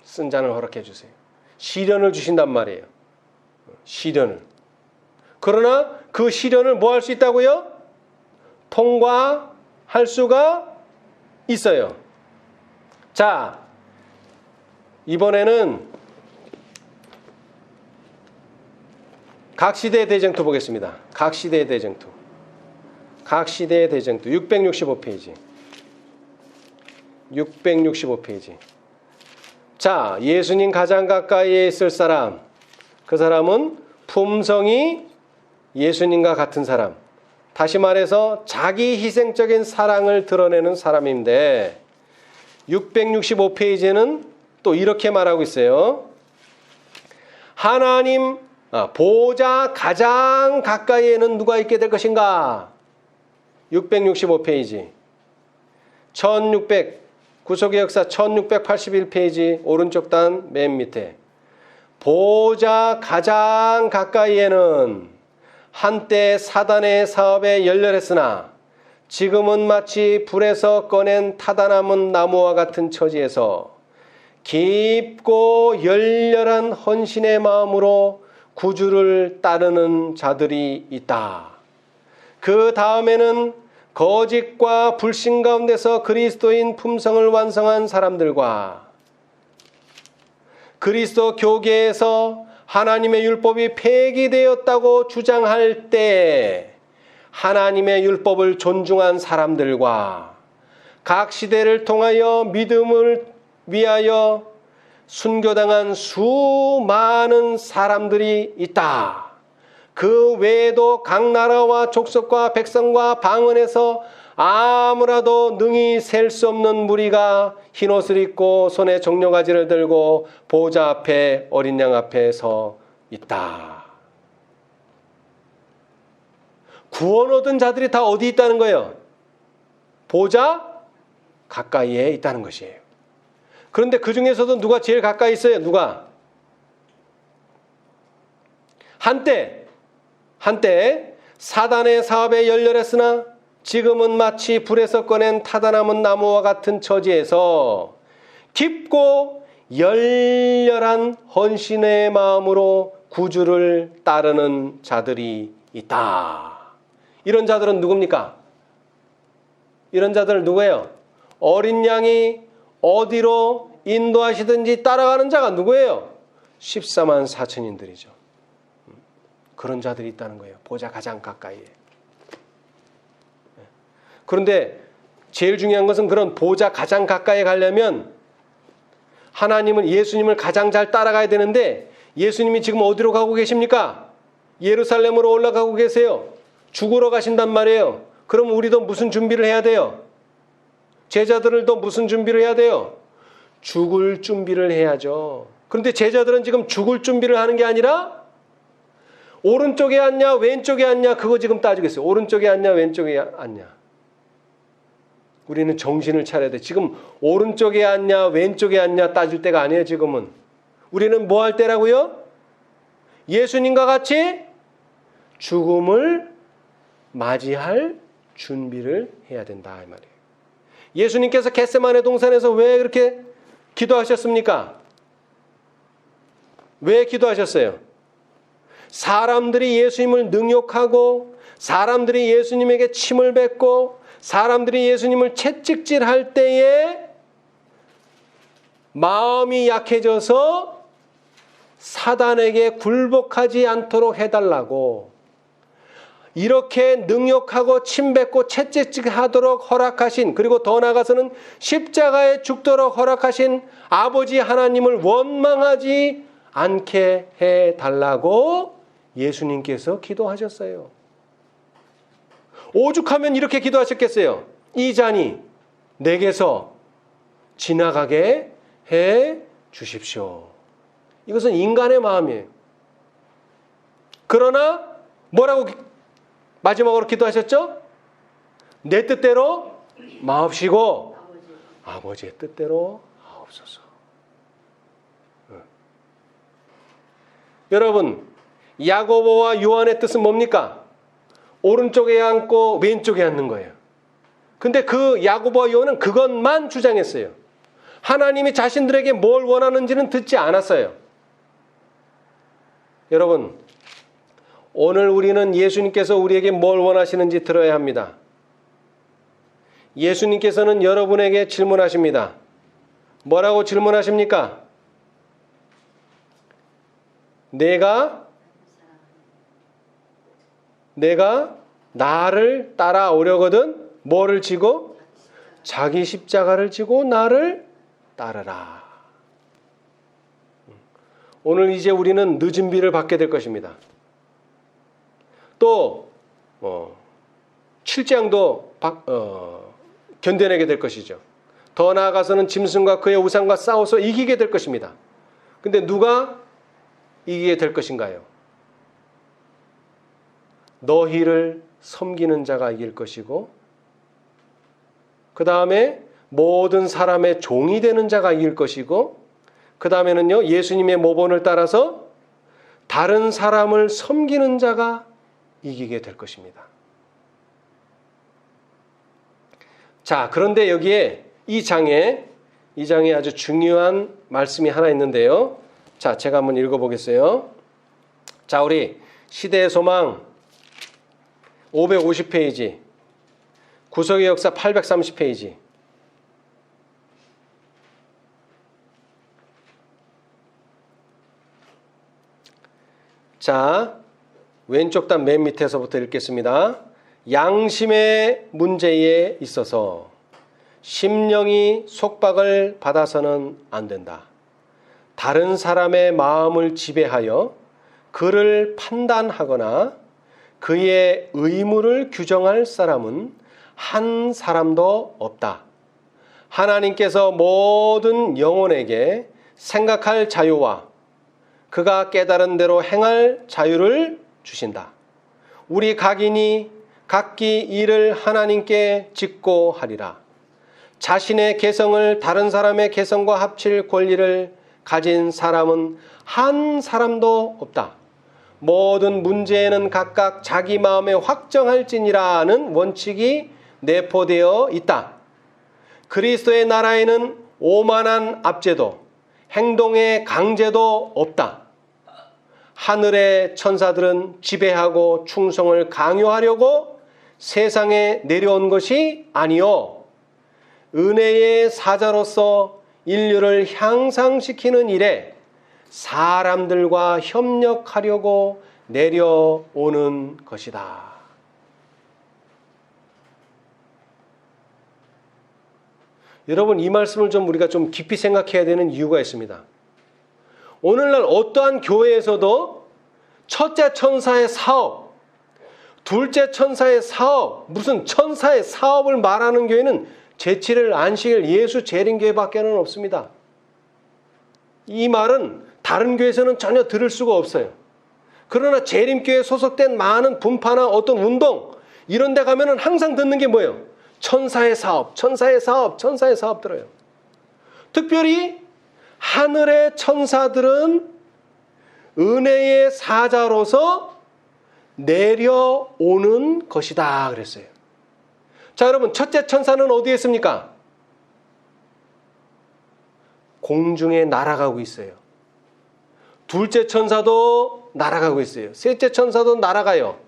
쓴 잔을 허락해 주세요. 시련을 주신단 말이에요. 시련을. 그러나 그 시련을 뭐 할 수 있다고요? 통과할 수가 있어요. 자, 이번에는 각시대의 대쟁투 보겠습니다. 각시대의 대쟁투. 각시대의 대쟁투 665페이지. 665페이지. 자, 예수님 가장 가까이에 있을 사람, 그 사람은 품성이 예수님과 같은 사람, 다시 말해서 자기 희생적인 사랑을 드러내는 사람인데 665페이지는 또 이렇게 말하고 있어요. 하나님 보좌 가장 가까이에는 누가 있게 될 것인가? 665페이지 구속의 역사 1681페이지 오른쪽 단 맨 밑에 보좌 가장 가까이에는 한때 사단의 사업에 열렬했으나 지금은 마치 불에서 꺼낸 타다남은 나무와 같은 처지에서 깊고 열렬한 헌신의 마음으로 구주를 따르는 자들이 있다. 그 다음에는 거짓과 불신 가운데서 그리스도인 품성을 완성한 사람들과 그리스도 교계에서 하나님의 율법이 폐기되었다고 주장할 때 하나님의 율법을 존중한 사람들과 각 시대를 통하여 믿음을 위하여 순교당한 수많은 사람들이 있다. 그 외에도 각 나라와 족속과 백성과 방언에서 아무라도 능히 셀 수 없는 무리가 흰옷을 입고 손에 종려가지를 들고 보좌 앞에 어린 양 앞에 서 있다. 구원 얻은 자들이 다 어디 있다는 거예요? 보좌 가까이에 있다는 것이에요. 그런데 그 중에서도 누가 제일 가까이 있어요? 누가? 한때 사단의 사업에 열렬했으나 지금은 마치 불에서 꺼낸 타다남은 나무와 같은 처지에서 깊고 열렬한 헌신의 마음으로 구주를 따르는 자들이 있다. 이런 자들은 누굽니까? 이런 자들은 누구예요? 어린 양이 어디로 인도하시든지 따라가는 자가 누구예요? 14만 4천인들이죠. 그런 자들이 있다는 거예요. 보좌 가장 가까이에. 그런데 제일 중요한 것은 그런 보좌 가장 가까이에 가려면 하나님은 예수님을 가장 잘 따라가야 되는데 예수님이 지금 어디로 가고 계십니까? 예루살렘으로 올라가고 계세요. 죽으러 가신단 말이에요. 그럼 우리도 무슨 준비를 해야 돼요? 제자들도 무슨 준비를 해야 돼요? 죽을 준비를 해야죠. 그런데 제자들은 지금 죽을 준비를 하는 게 아니라 오른쪽에 앉냐 왼쪽에 앉냐 그거 지금 따지고 있어요. 오른쪽에 앉냐 왼쪽에 앉냐. 우리는 정신을 차려야 돼. 지금 오른쪽에 앉냐 왼쪽에 앉냐 따질 때가 아니에요. 지금은. 우리는 뭐 할 때라고요? 예수님과 같이 죽음을 맞이할 준비를 해야 된다 이 말이에요. 예수님께서 겟세마네 동산에서 왜 그렇게 기도하셨습니까? 왜 기도하셨어요? 사람들이 예수님을 능욕하고 사람들이 예수님에게 침을 뱉고 사람들이 예수님을 채찍질할 때에 마음이 약해져서 사단에게 굴복하지 않도록 해달라고 이렇게 능욕하고 침뱉고 채찍질하도록 허락하신 그리고 더 나아가서는 십자가에 죽도록 허락하신 아버지 하나님을 원망하지 않게 해달라고 예수님께서 기도하셨어요. 오죽하면 이렇게 기도하셨겠어요. 이 잔이 내게서 지나가게 해 주십시오. 이것은 인간의 마음이에요. 그러나 뭐라고 마지막으로 기도하셨죠? 내 뜻대로 마옵시고 아버지의 뜻대로 하옵소서. 여러분, 야고보와 요한의 뜻은 뭡니까? 오른쪽에 앉고 왼쪽에 앉는 거예요. 근데 그 야고보와 요한은 그것만 주장했어요. 하나님이 자신들에게 뭘 원하는지는 듣지 않았어요. 여러분, 오늘 우리는 예수님께서 우리에게 뭘 원하시는지 들어야 합니다. 예수님께서는 여러분에게 질문하십니다. 뭐라고 질문하십니까? 내가 나를 따라오려거든 뭐를 지고? 자기 십자가를 지고 나를 따르라. 오늘 이제 우리는 늦은 비를 받게 될 것입니다. 또 칠재앙도 견뎌내게 될 것이죠. 더 나아가서는 짐승과 그의 우상과 싸워서 이기게 될 것입니다. 근데 누가 이기게 될 것인가요? 너희를 섬기는 자가 이길 것이고, 그 다음에 모든 사람의 종이 되는 자가 이길 것이고, 그 다음에는요, 예수님의 모본을 따라서 다른 사람을 섬기는 자가 이기게 될 것입니다. 자, 그런데 여기에 이 장에 아주 중요한 말씀이 하나 있는데요. 자, 제가 한번 읽어보겠어요. 자, 우리 시대의 소망 550페이지, 구속의 역사 830페이지. 자, 왼쪽 단 맨 밑에서부터 읽겠습니다. 양심의 문제에 있어서 심령이 속박을 받아서는 안 된다. 다른 사람의 마음을 지배하여 그를 판단하거나 그의 의무를 규정할 사람은 한 사람도 없다. 하나님께서 모든 영혼에게 생각할 자유와 그가 깨달은 대로 행할 자유를 주신다. 우리 각인이 각기 일을 하나님께 짓고 하리라. 자신의 개성을 다른 사람의 개성과 합칠 권리를 가진 사람은 한 사람도 없다. 모든 문제에는 각각 자기 마음에 확정할지니라는 원칙이 내포되어 있다. 그리스도의 나라에는 오만한 압제도, 행동의 강제도 없다. 하늘의 천사들은 지배하고 충성을 강요하려고 세상에 내려온 것이 아니요, 은혜의 사자로서 인류를 향상시키는 일에 사람들과 협력하려고 내려오는 것이다. 여러분, 이 말씀을 우리가 좀 깊이 생각해야 되는 이유가 있습니다. 오늘날 어떠한 교회에서도 첫째 천사의 사업, 둘째 천사의 사업, 무슨 천사의 사업을 말하는 교회는 제7일 안식일 예수 재림교회밖에는 없습니다. 이 말은 다른 교회에서는 전혀 들을 수가 없어요. 그러나 재림교회에 소속된 많은 분파나 어떤 운동 이런 데 가면은 항상 듣는 게 뭐예요? 천사의 사업, 천사의 사업, 천사의 사업 들어요. 특별히 하늘의 천사들은 은혜의 사자로서 내려오는 것이다 그랬어요. 자, 여러분, 첫째 천사는 어디에 있습니까? 공중에 날아가고 있어요. 둘째 천사도 날아가고 있어요. 셋째 천사도 날아가요.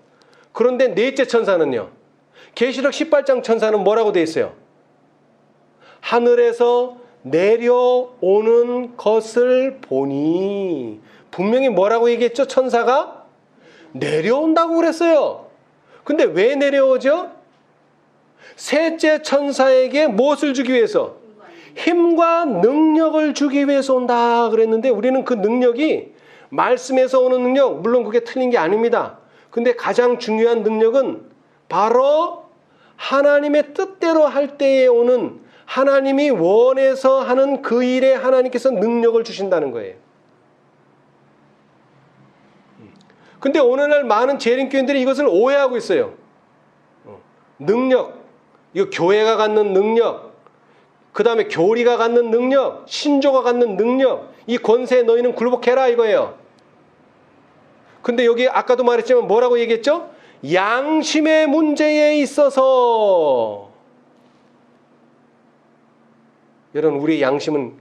그런데 넷째 천사는요, 계시록 18장 천사는 뭐라고 되어 있어요? 하늘에서 내려오는 것을 보니. 분명히 뭐라고 얘기했죠? 천사가 내려온다고 그랬어요. 근데 왜 내려오죠? 셋째 천사에게 무엇을 주기 위해서? 힘과 능력을 주기 위해서 온다 그랬는데, 우리는 그 능력이 말씀에서 오는 능력, 물론 그게 틀린 게 아닙니다. 근데 가장 중요한 능력은 바로 하나님의 뜻대로 할 때에 오는, 하나님이 원해서 하는 그 일에 하나님께서 능력을 주신다는 거예요. 근데 오늘날 많은 재림교인들이 이것을 오해하고 있어요. 능력, 이거 교회가 갖는 능력, 그 다음에 교리가 갖는 능력, 신조가 갖는 능력, 이 권세에 너희는 굴복해라 이거예요. 근데 여기 아까도 말했지만 뭐라고 얘기했죠? 양심의 문제에 있어서. 여러분, 우리의 양심은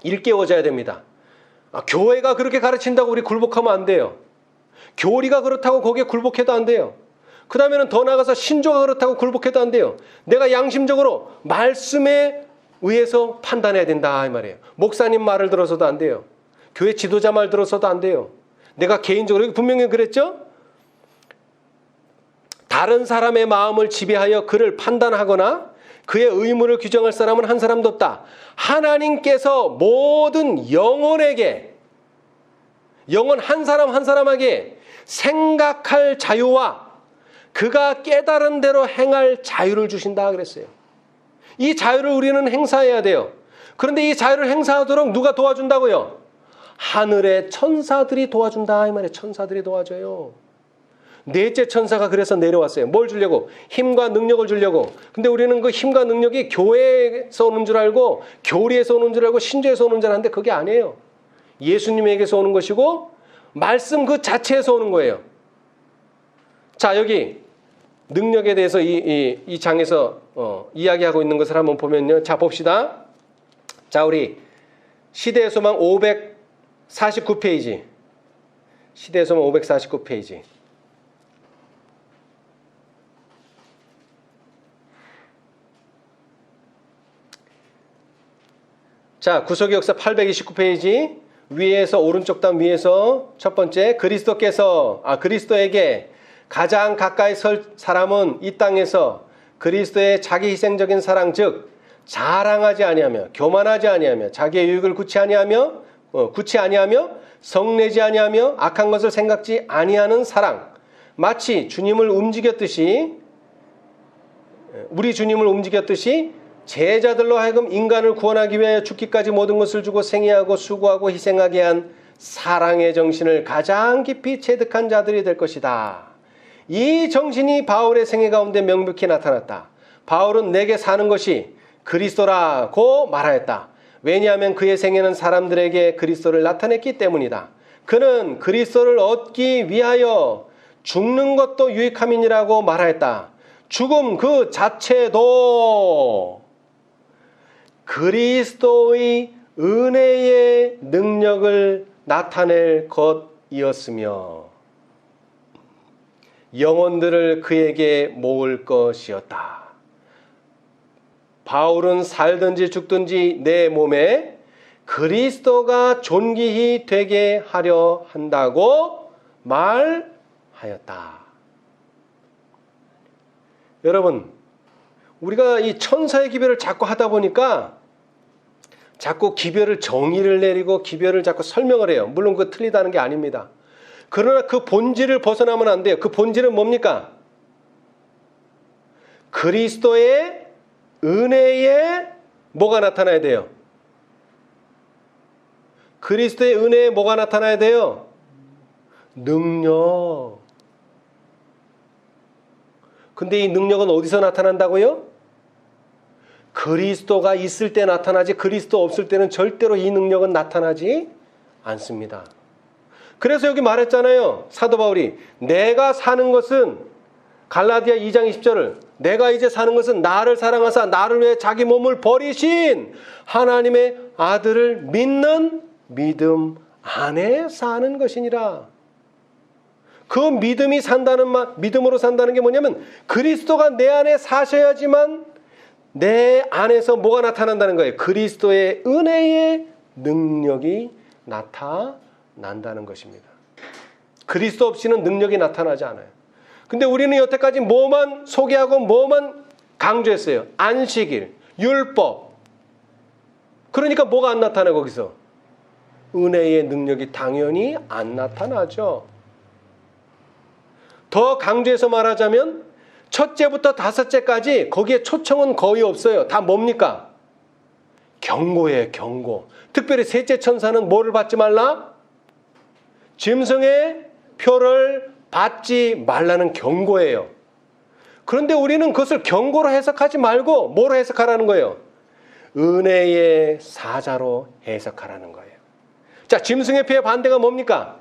일깨워져야 됩니다. 교회가 그렇게 가르친다고 우리 굴복하면 안 돼요. 교리가 그렇다고 거기에 굴복해도 안 돼요. 그 다음에는 더 나아가서 신조가 그렇다고 굴복해도 안 돼요. 내가 양심적으로 말씀에 의해서 판단해야 된다 이 말이에요. 목사님 말을 들어서도 안 돼요. 교회 지도자 말 들어서도 안 돼요. 내가 개인적으로, 여기 분명히 그랬죠? 다른 사람의 마음을 지배하여 그를 판단하거나 그의 의무를 규정할 사람은 한 사람도 없다. 하나님께서 모든 영혼에게 영혼 한 사람 한 사람에게 생각할 자유와 그가 깨달은 대로 행할 자유를 주신다 그랬어요. 이 자유를 우리는 행사해야 돼요. 그런데 이 자유를 행사하도록 누가 도와준다고요? 하늘의 천사들이 도와준다 이 말이에요. 천사들이 도와줘요. 넷째 천사가 그래서 내려왔어요. 뭘 주려고? 힘과 능력을 주려고. 근데 우리는 그 힘과 능력이 교회에서 오는 줄 알고 교리에서 오는 줄 알고 신조에서 오는 줄 아는데 그게 아니에요. 예수님에게서 오는 것이고 말씀 그 자체에서 오는 거예요. 자, 여기 능력에 대해서 이 장에서 이야기하고 있는 것을 한번 보면요. 자, 봅시다. 자, 우리 시대의 소망 549페이지. 시대의 소망 549페이지. 자, 구속의 역사 829페이지. 위에서 오른쪽 단 위에서 첫 번째 그리스도에게 가장 가까이 설 사람은 이 땅에서 그리스도의 자기 희생적인 사랑 즉 자랑하지 아니하며 교만하지 아니하며 자기의 유익을 구치 아니하며 성내지 아니하며 악한 것을 생각지 아니하는 사랑 마치 우리 주님을 움직였듯이 제자들로 하여금 인간을 구원하기 위하여 죽기까지 모든 것을 주고 생애하고 수고하고 희생하게 한 사랑의 정신을 가장 깊이 체득한 자들이 될 것이다. 이 정신이 바울의 생애 가운데 명백히 나타났다. 바울은 내게 사는 것이 그리스도라고 말하였다. 왜냐하면 그의 생애는 사람들에게 그리스도를 나타냈기 때문이다. 그는 그리스도를 얻기 위하여 죽는 것도 유익함이니라고 말하였다. 죽음 그 자체도 그리스도의 은혜의 능력을 나타낼 것이었으며 영혼들을 그에게 모을 것이었다. 바울은 살든지 죽든지 내 몸에 그리스도가 존귀히 되게 하려 한다고 말하였다. 여러분, 우리가 이 천사의 기별을 자꾸 하다 보니까 자꾸 기별을 정의를 내리고 기별을 자꾸 설명을 해요. 물론 그거 틀리다는 게 아닙니다. 그러나 그 본질을 벗어나면 안 돼요. 그 본질은 뭡니까? 그리스도의 은혜에 뭐가 나타나야 돼요? 그리스도의 은혜에 뭐가 나타나야 돼요? 능력. 근데 이 능력은 어디서 나타난다고요? 그리스도가 있을 때 나타나지 그리스도 없을 때는 절대로 이 능력은 나타나지 않습니다. 그래서 여기 말했잖아요. 사도 바울이 내가 사는 것은 갈라디아 2장 20절을 내가 이제 사는 것은 나를 사랑하사 나를 위해 자기 몸을 버리신 하나님의 아들을 믿는 믿음 안에 사는 것이니라. 그 믿음으로 산다는 게 뭐냐면 그리스도가 내 안에 사셔야지만 내 안에서 뭐가 나타난다는 거예요? 그리스도의 은혜의 능력이 나타난다는 것입니다. 그리스도 없이는 능력이 나타나지 않아요. 근데 우리는 여태까지 뭐만 소개하고 뭐만 강조했어요? 안식일, 율법. 그러니까 뭐가 안 나타나 거기서? 은혜의 능력이 당연히 안 나타나죠. 더 강조해서 말하자면 첫째부터 다섯째까지 거기에 초청은 거의 없어요. 다 뭡니까? 경고예요, 경고. 특별히 셋째 천사는 뭐를 받지 말라? 짐승의 표를 받지 말라는 경고예요. 그런데 우리는 그것을 경고로 해석하지 말고 뭐로 해석하라는 거예요? 은혜의 사자로 해석하라는 거예요. 자, 짐승의 표의 반대가 뭡니까?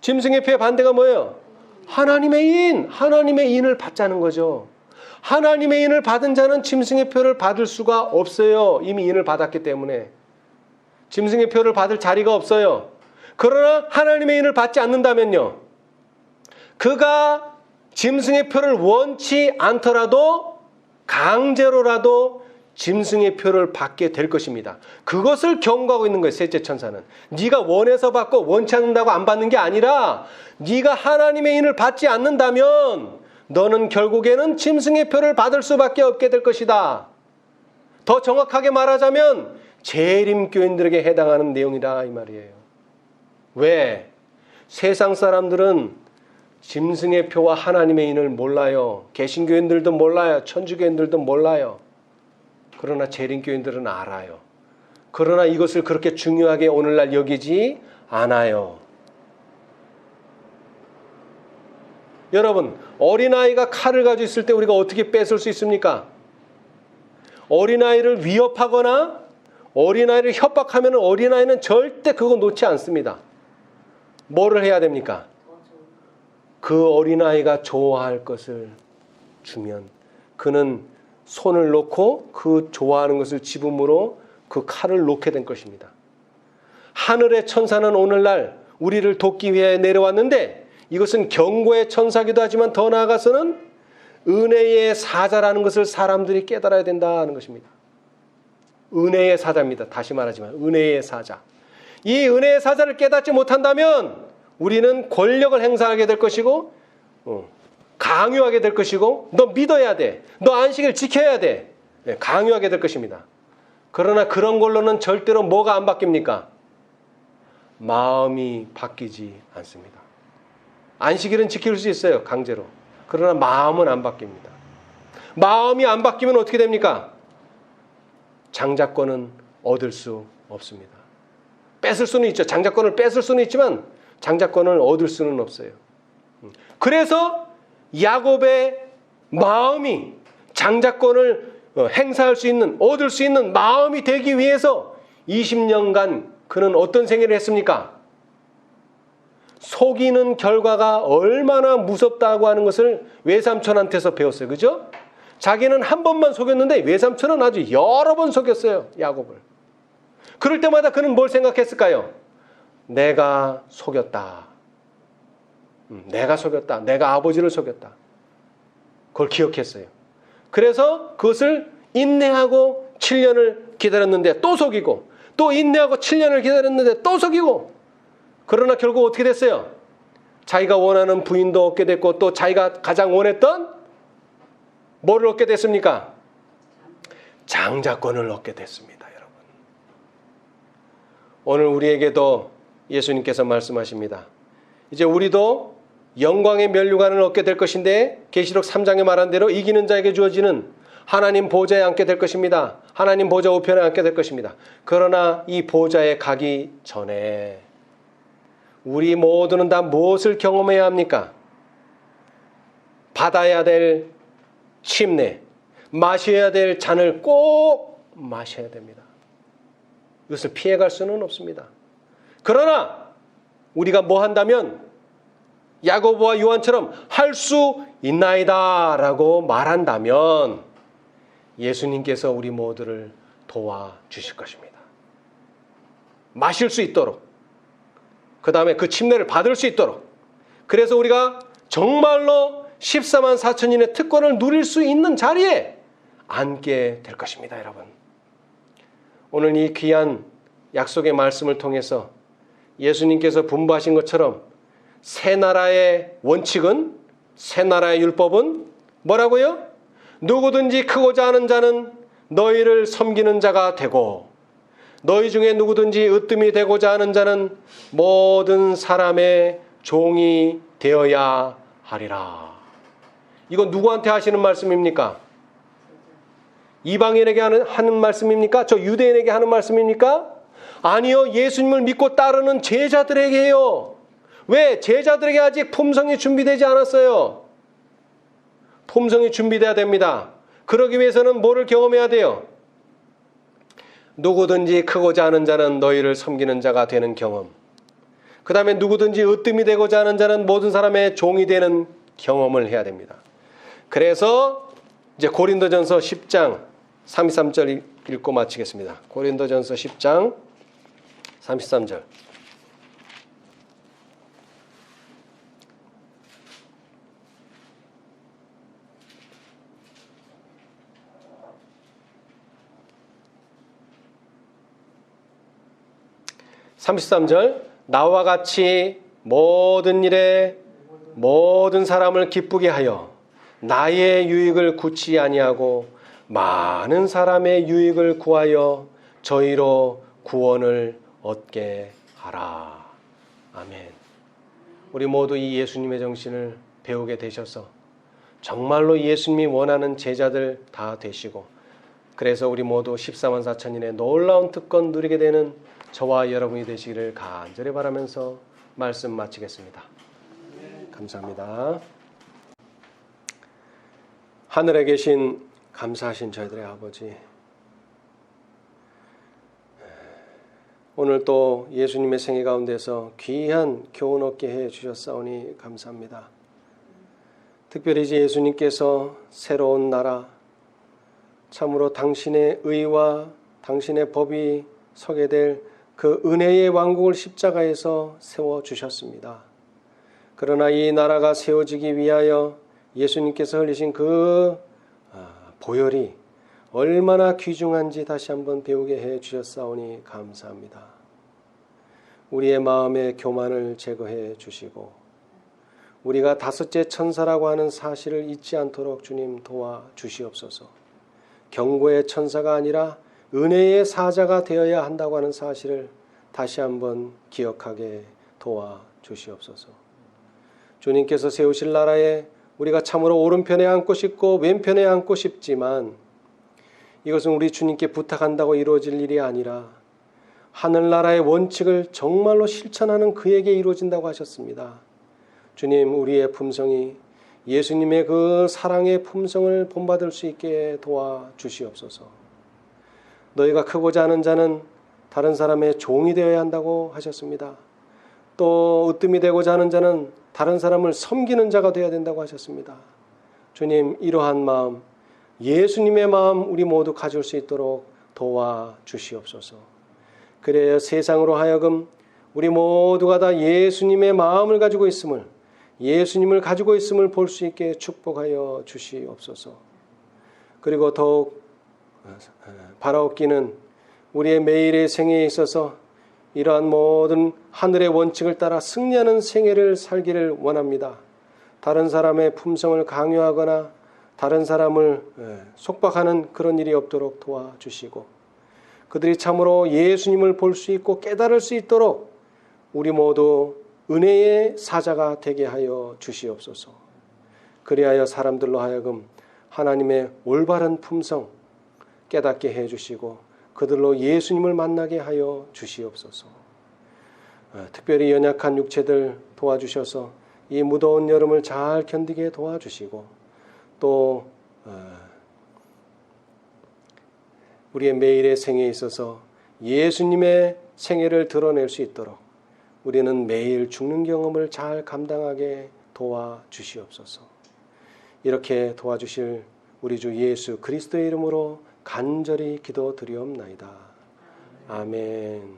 짐승의 표의 반대가 뭐예요? 하나님의 인, 하나님의 인을 받자는 거죠. 하나님의 인을 받은 자는 짐승의 표를 받을 수가 없어요. 이미 인을 받았기 때문에. 짐승의 표를 받을 자리가 없어요. 그러나 하나님의 인을 받지 않는다면요. 그가 짐승의 표를 원치 않더라도 강제로라도 짐승의 표를 받게 될 것입니다. 그것을 경고하고 있는 거예요. 셋째 천사는. 네가 원해서 받고 원치 않는다고 안 받는 게 아니라 네가 하나님의 인을 받지 않는다면 너는 결국에는 짐승의 표를 받을 수밖에 없게 될 것이다. 더 정확하게 말하자면 재림교인들에게 해당하는 내용이다 이 말이에요. 왜? 세상 사람들은 짐승의 표와 하나님의 인을 몰라요. 개신교인들도 몰라요. 천주교인들도 몰라요. 그러나 재림교인들은 알아요. 그러나 이것을 그렇게 중요하게 오늘날 여기지 않아요. 여러분, 어린아이가 칼을 가지고 있을 때 우리가 어떻게 뺏을 수 있습니까? 어린아이를 위협하거나 어린아이를 협박하면 어린아이는 절대 그거 놓지 않습니다. 뭐를 해야 됩니까? 그 어린아이가 좋아할 것을 주면 그는 손을 놓고 그 좋아하는 것을 집음으로 그 칼을 놓게 된 것입니다. 하늘의 천사는 오늘날 우리를 돕기 위해 내려왔는데 이것은 경고의 천사기도 하지만 더 나아가서는 은혜의 사자라는 것을 사람들이 깨달아야 된다는 것입니다. 은혜의 사자입니다. 다시 말하지만 은혜의 사자. 이 은혜의 사자를 깨닫지 못한다면 우리는 권력을 행사하게 될 것이고 강요하게 될 것이고 너 믿어야 돼. 너 안식을 지켜야 돼. 강요하게 될 것입니다. 그러나 그런 걸로는 절대로 뭐가 안 바뀝니까? 마음이 바뀌지 않습니다. 안식일은 지킬 수 있어요. 강제로. 그러나 마음은 안 바뀝니다. 마음이 안 바뀌면 어떻게 됩니까? 장자권은 얻을 수 없습니다. 뺏을 수는 있죠. 장자권을 뺏을 수는 있지만 장자권을 얻을 수는 없어요. 그래서 야곱의 마음이 장자권을 행사할 수 있는, 얻을 수 있는 마음이 되기 위해서 20년간 그는 어떤 생애를 했습니까? 속이는 결과가 얼마나 무섭다고 하는 것을 외삼촌한테서 배웠어요. 그죠? 자기는 한 번만 속였는데 외삼촌은 아주 여러 번 속였어요. 야곱을. 그럴 때마다 그는 뭘 생각했을까요? 내가 속였다. 내가 속였다. 내가 아버지를 속였다. 그걸 기억했어요. 그래서 그것을 인내하고 7년을 기다렸는데 또 속이고 또 인내하고 7년을 기다렸는데 또 속이고 그러나 결국 어떻게 됐어요? 자기가 원하는 부인도 얻게 됐고 또 자기가 가장 원했던 뭐를 얻게 됐습니까? 장자권을 얻게 됐습니다. 여러분. 오늘 우리에게도 예수님께서 말씀하십니다. 이제 우리도 영광의 면류관을 얻게 될 것인데 계시록 3장에 말한 대로 이기는 자에게 주어지는 하나님 보좌에 앉게 될 것입니다. 하나님 보좌 우편에 앉게 될 것입니다. 그러나 이 보좌에 가기 전에 우리 모두는 다 무엇을 경험해야 합니까? 받아야 될 침례, 마셔야 될 잔을 꼭 마셔야 됩니다. 이것을 피해갈 수는 없습니다. 그러나 우리가 뭐 한다면 야고보와 요한처럼 할 수 있나이다 라고 말한다면 예수님께서 우리 모두를 도와주실 것입니다. 마실 수 있도록, 그 다음에 그 침례를 받을 수 있도록, 그래서 우리가 정말로 14만 4천인의 특권을 누릴 수 있는 자리에 앉게 될 것입니다. 여러분, 오늘 이 귀한 약속의 말씀을 통해서 예수님께서 분부하신 것처럼 새 나라의 원칙은, 새 나라의 율법은 뭐라고요? 누구든지 크고자 하는 자는 너희를 섬기는 자가 되고 너희 중에 누구든지 으뜸이 되고자 하는 자는 모든 사람의 종이 되어야 하리라. 이건 누구한테 하시는 말씀입니까? 이방인에게 하는 말씀입니까? 저 유대인에게 하는 말씀입니까? 아니요. 예수님을 믿고 따르는 제자들에게 해요. 왜? 제자들에게 아직 품성이 준비되지 않았어요. 품성이 준비돼야 됩니다. 그러기 위해서는 뭐를 경험해야 돼요? 누구든지 크고자 하는 자는 너희를 섬기는 자가 되는 경험. 그 다음에 누구든지 으뜸이 되고자 하는 자는 모든 사람의 종이 되는 경험을 해야 됩니다. 그래서 이제 고린도전서 10장 33절 읽고 마치겠습니다. 고린도전서 10장 33절. 나와 같이 모든 일에 모든 사람을 기쁘게 하여 나의 유익을 굳이 아니하고 많은 사람의 유익을 구하여 저희로 구원을 얻게 하라. 우리 모두 이 예수님의 정신을 배우게 되셔서 정말로 예수님이 원하는 제자들 다 되시고, 그래서 우리 모두 14만 4천인의 놀라운 특권 누리게 되는 저와 여러분이 되시기를 간절히 바라면서 말씀 마치겠습니다. 감사합니다. 하늘에 계신 감사하신 저희들의 아버지, 오늘 또 예수님의 생애 가운데서 귀한 교훈 얻게 해 주셨사오니 감사합니다. 특별히 이제 예수님께서 새로운 나라, 참으로 당신의 의와 당신의 법이 서게 될 그 은혜의 왕국을 십자가에서 세워주셨습니다. 그러나 이 나라가 세워지기 위하여 예수님께서 흘리신 그 보혈이 얼마나 귀중한지 다시 한번 배우게 해 주셨사오니 감사합니다. 우리의 마음의 교만을 제거해 주시고 우리가 다섯째 천사라고 하는 사실을 잊지 않도록 주님 도와주시옵소서. 경고의 천사가 아니라 은혜의 사자가 되어야 한다고 하는 사실을 다시 한번 기억하게 도와주시옵소서. 주님께서 세우실 나라에 우리가 참으로 오른편에 앉고 싶고 왼편에 앉고 싶지만 이것은 우리 주님께 부탁한다고 이루어질 일이 아니라 하늘나라의 원칙을 정말로 실천하는 그에게 이루어진다고 하셨습니다. 주님, 우리의 품성이 예수님의 그 사랑의 품성을 본받을 수 있게 도와주시옵소서. 너희가 크고자 하는 자는 다른 사람의 종이 되어야 한다고 하셨습니다. 또 으뜸이 되고자 하는 자는 다른 사람을 섬기는 자가 되어야 된다고 하셨습니다. 주님, 이러한 마음, 예수님의 마음 우리 모두 가질 수 있도록 도와주시옵소서. 그래야 세상으로 하여금 우리 모두가 다 예수님의 마음을 가지고 있음을, 예수님을 가지고 있음을 볼 수 있게 축복하여 주시옵소서. 그리고 더욱 바라옵기는 우리의 매일의 생애에 있어서 이러한 모든 하늘의 원칙을 따라 승리하는 생애를 살기를 원합니다. 다른 사람의 품성을 강요하거나 다른 사람을 속박하는 그런 일이 없도록 도와주시고 그들이 참으로 예수님을 볼 수 있고 깨달을 수 있도록 우리 모두 은혜의 사자가 되게 하여 주시옵소서. 그리하여 사람들로 하여금 하나님의 올바른 품성 깨닫게 해주시고 그들로 예수님을 만나게 하여 주시옵소서. 특별히 연약한 육체들 도와주셔서 이 무더운 여름을 잘 견디게 도와주시고 또 우리의 매일의 생애에 있어서 예수님의 생애를 드러낼 수 있도록 우리는 매일 죽는 경험을 잘 감당하게 도와주시옵소서. 이렇게 도와주실 우리 주 예수 그리스도의 이름으로 간절히 기도드리옵나이다. 아멘.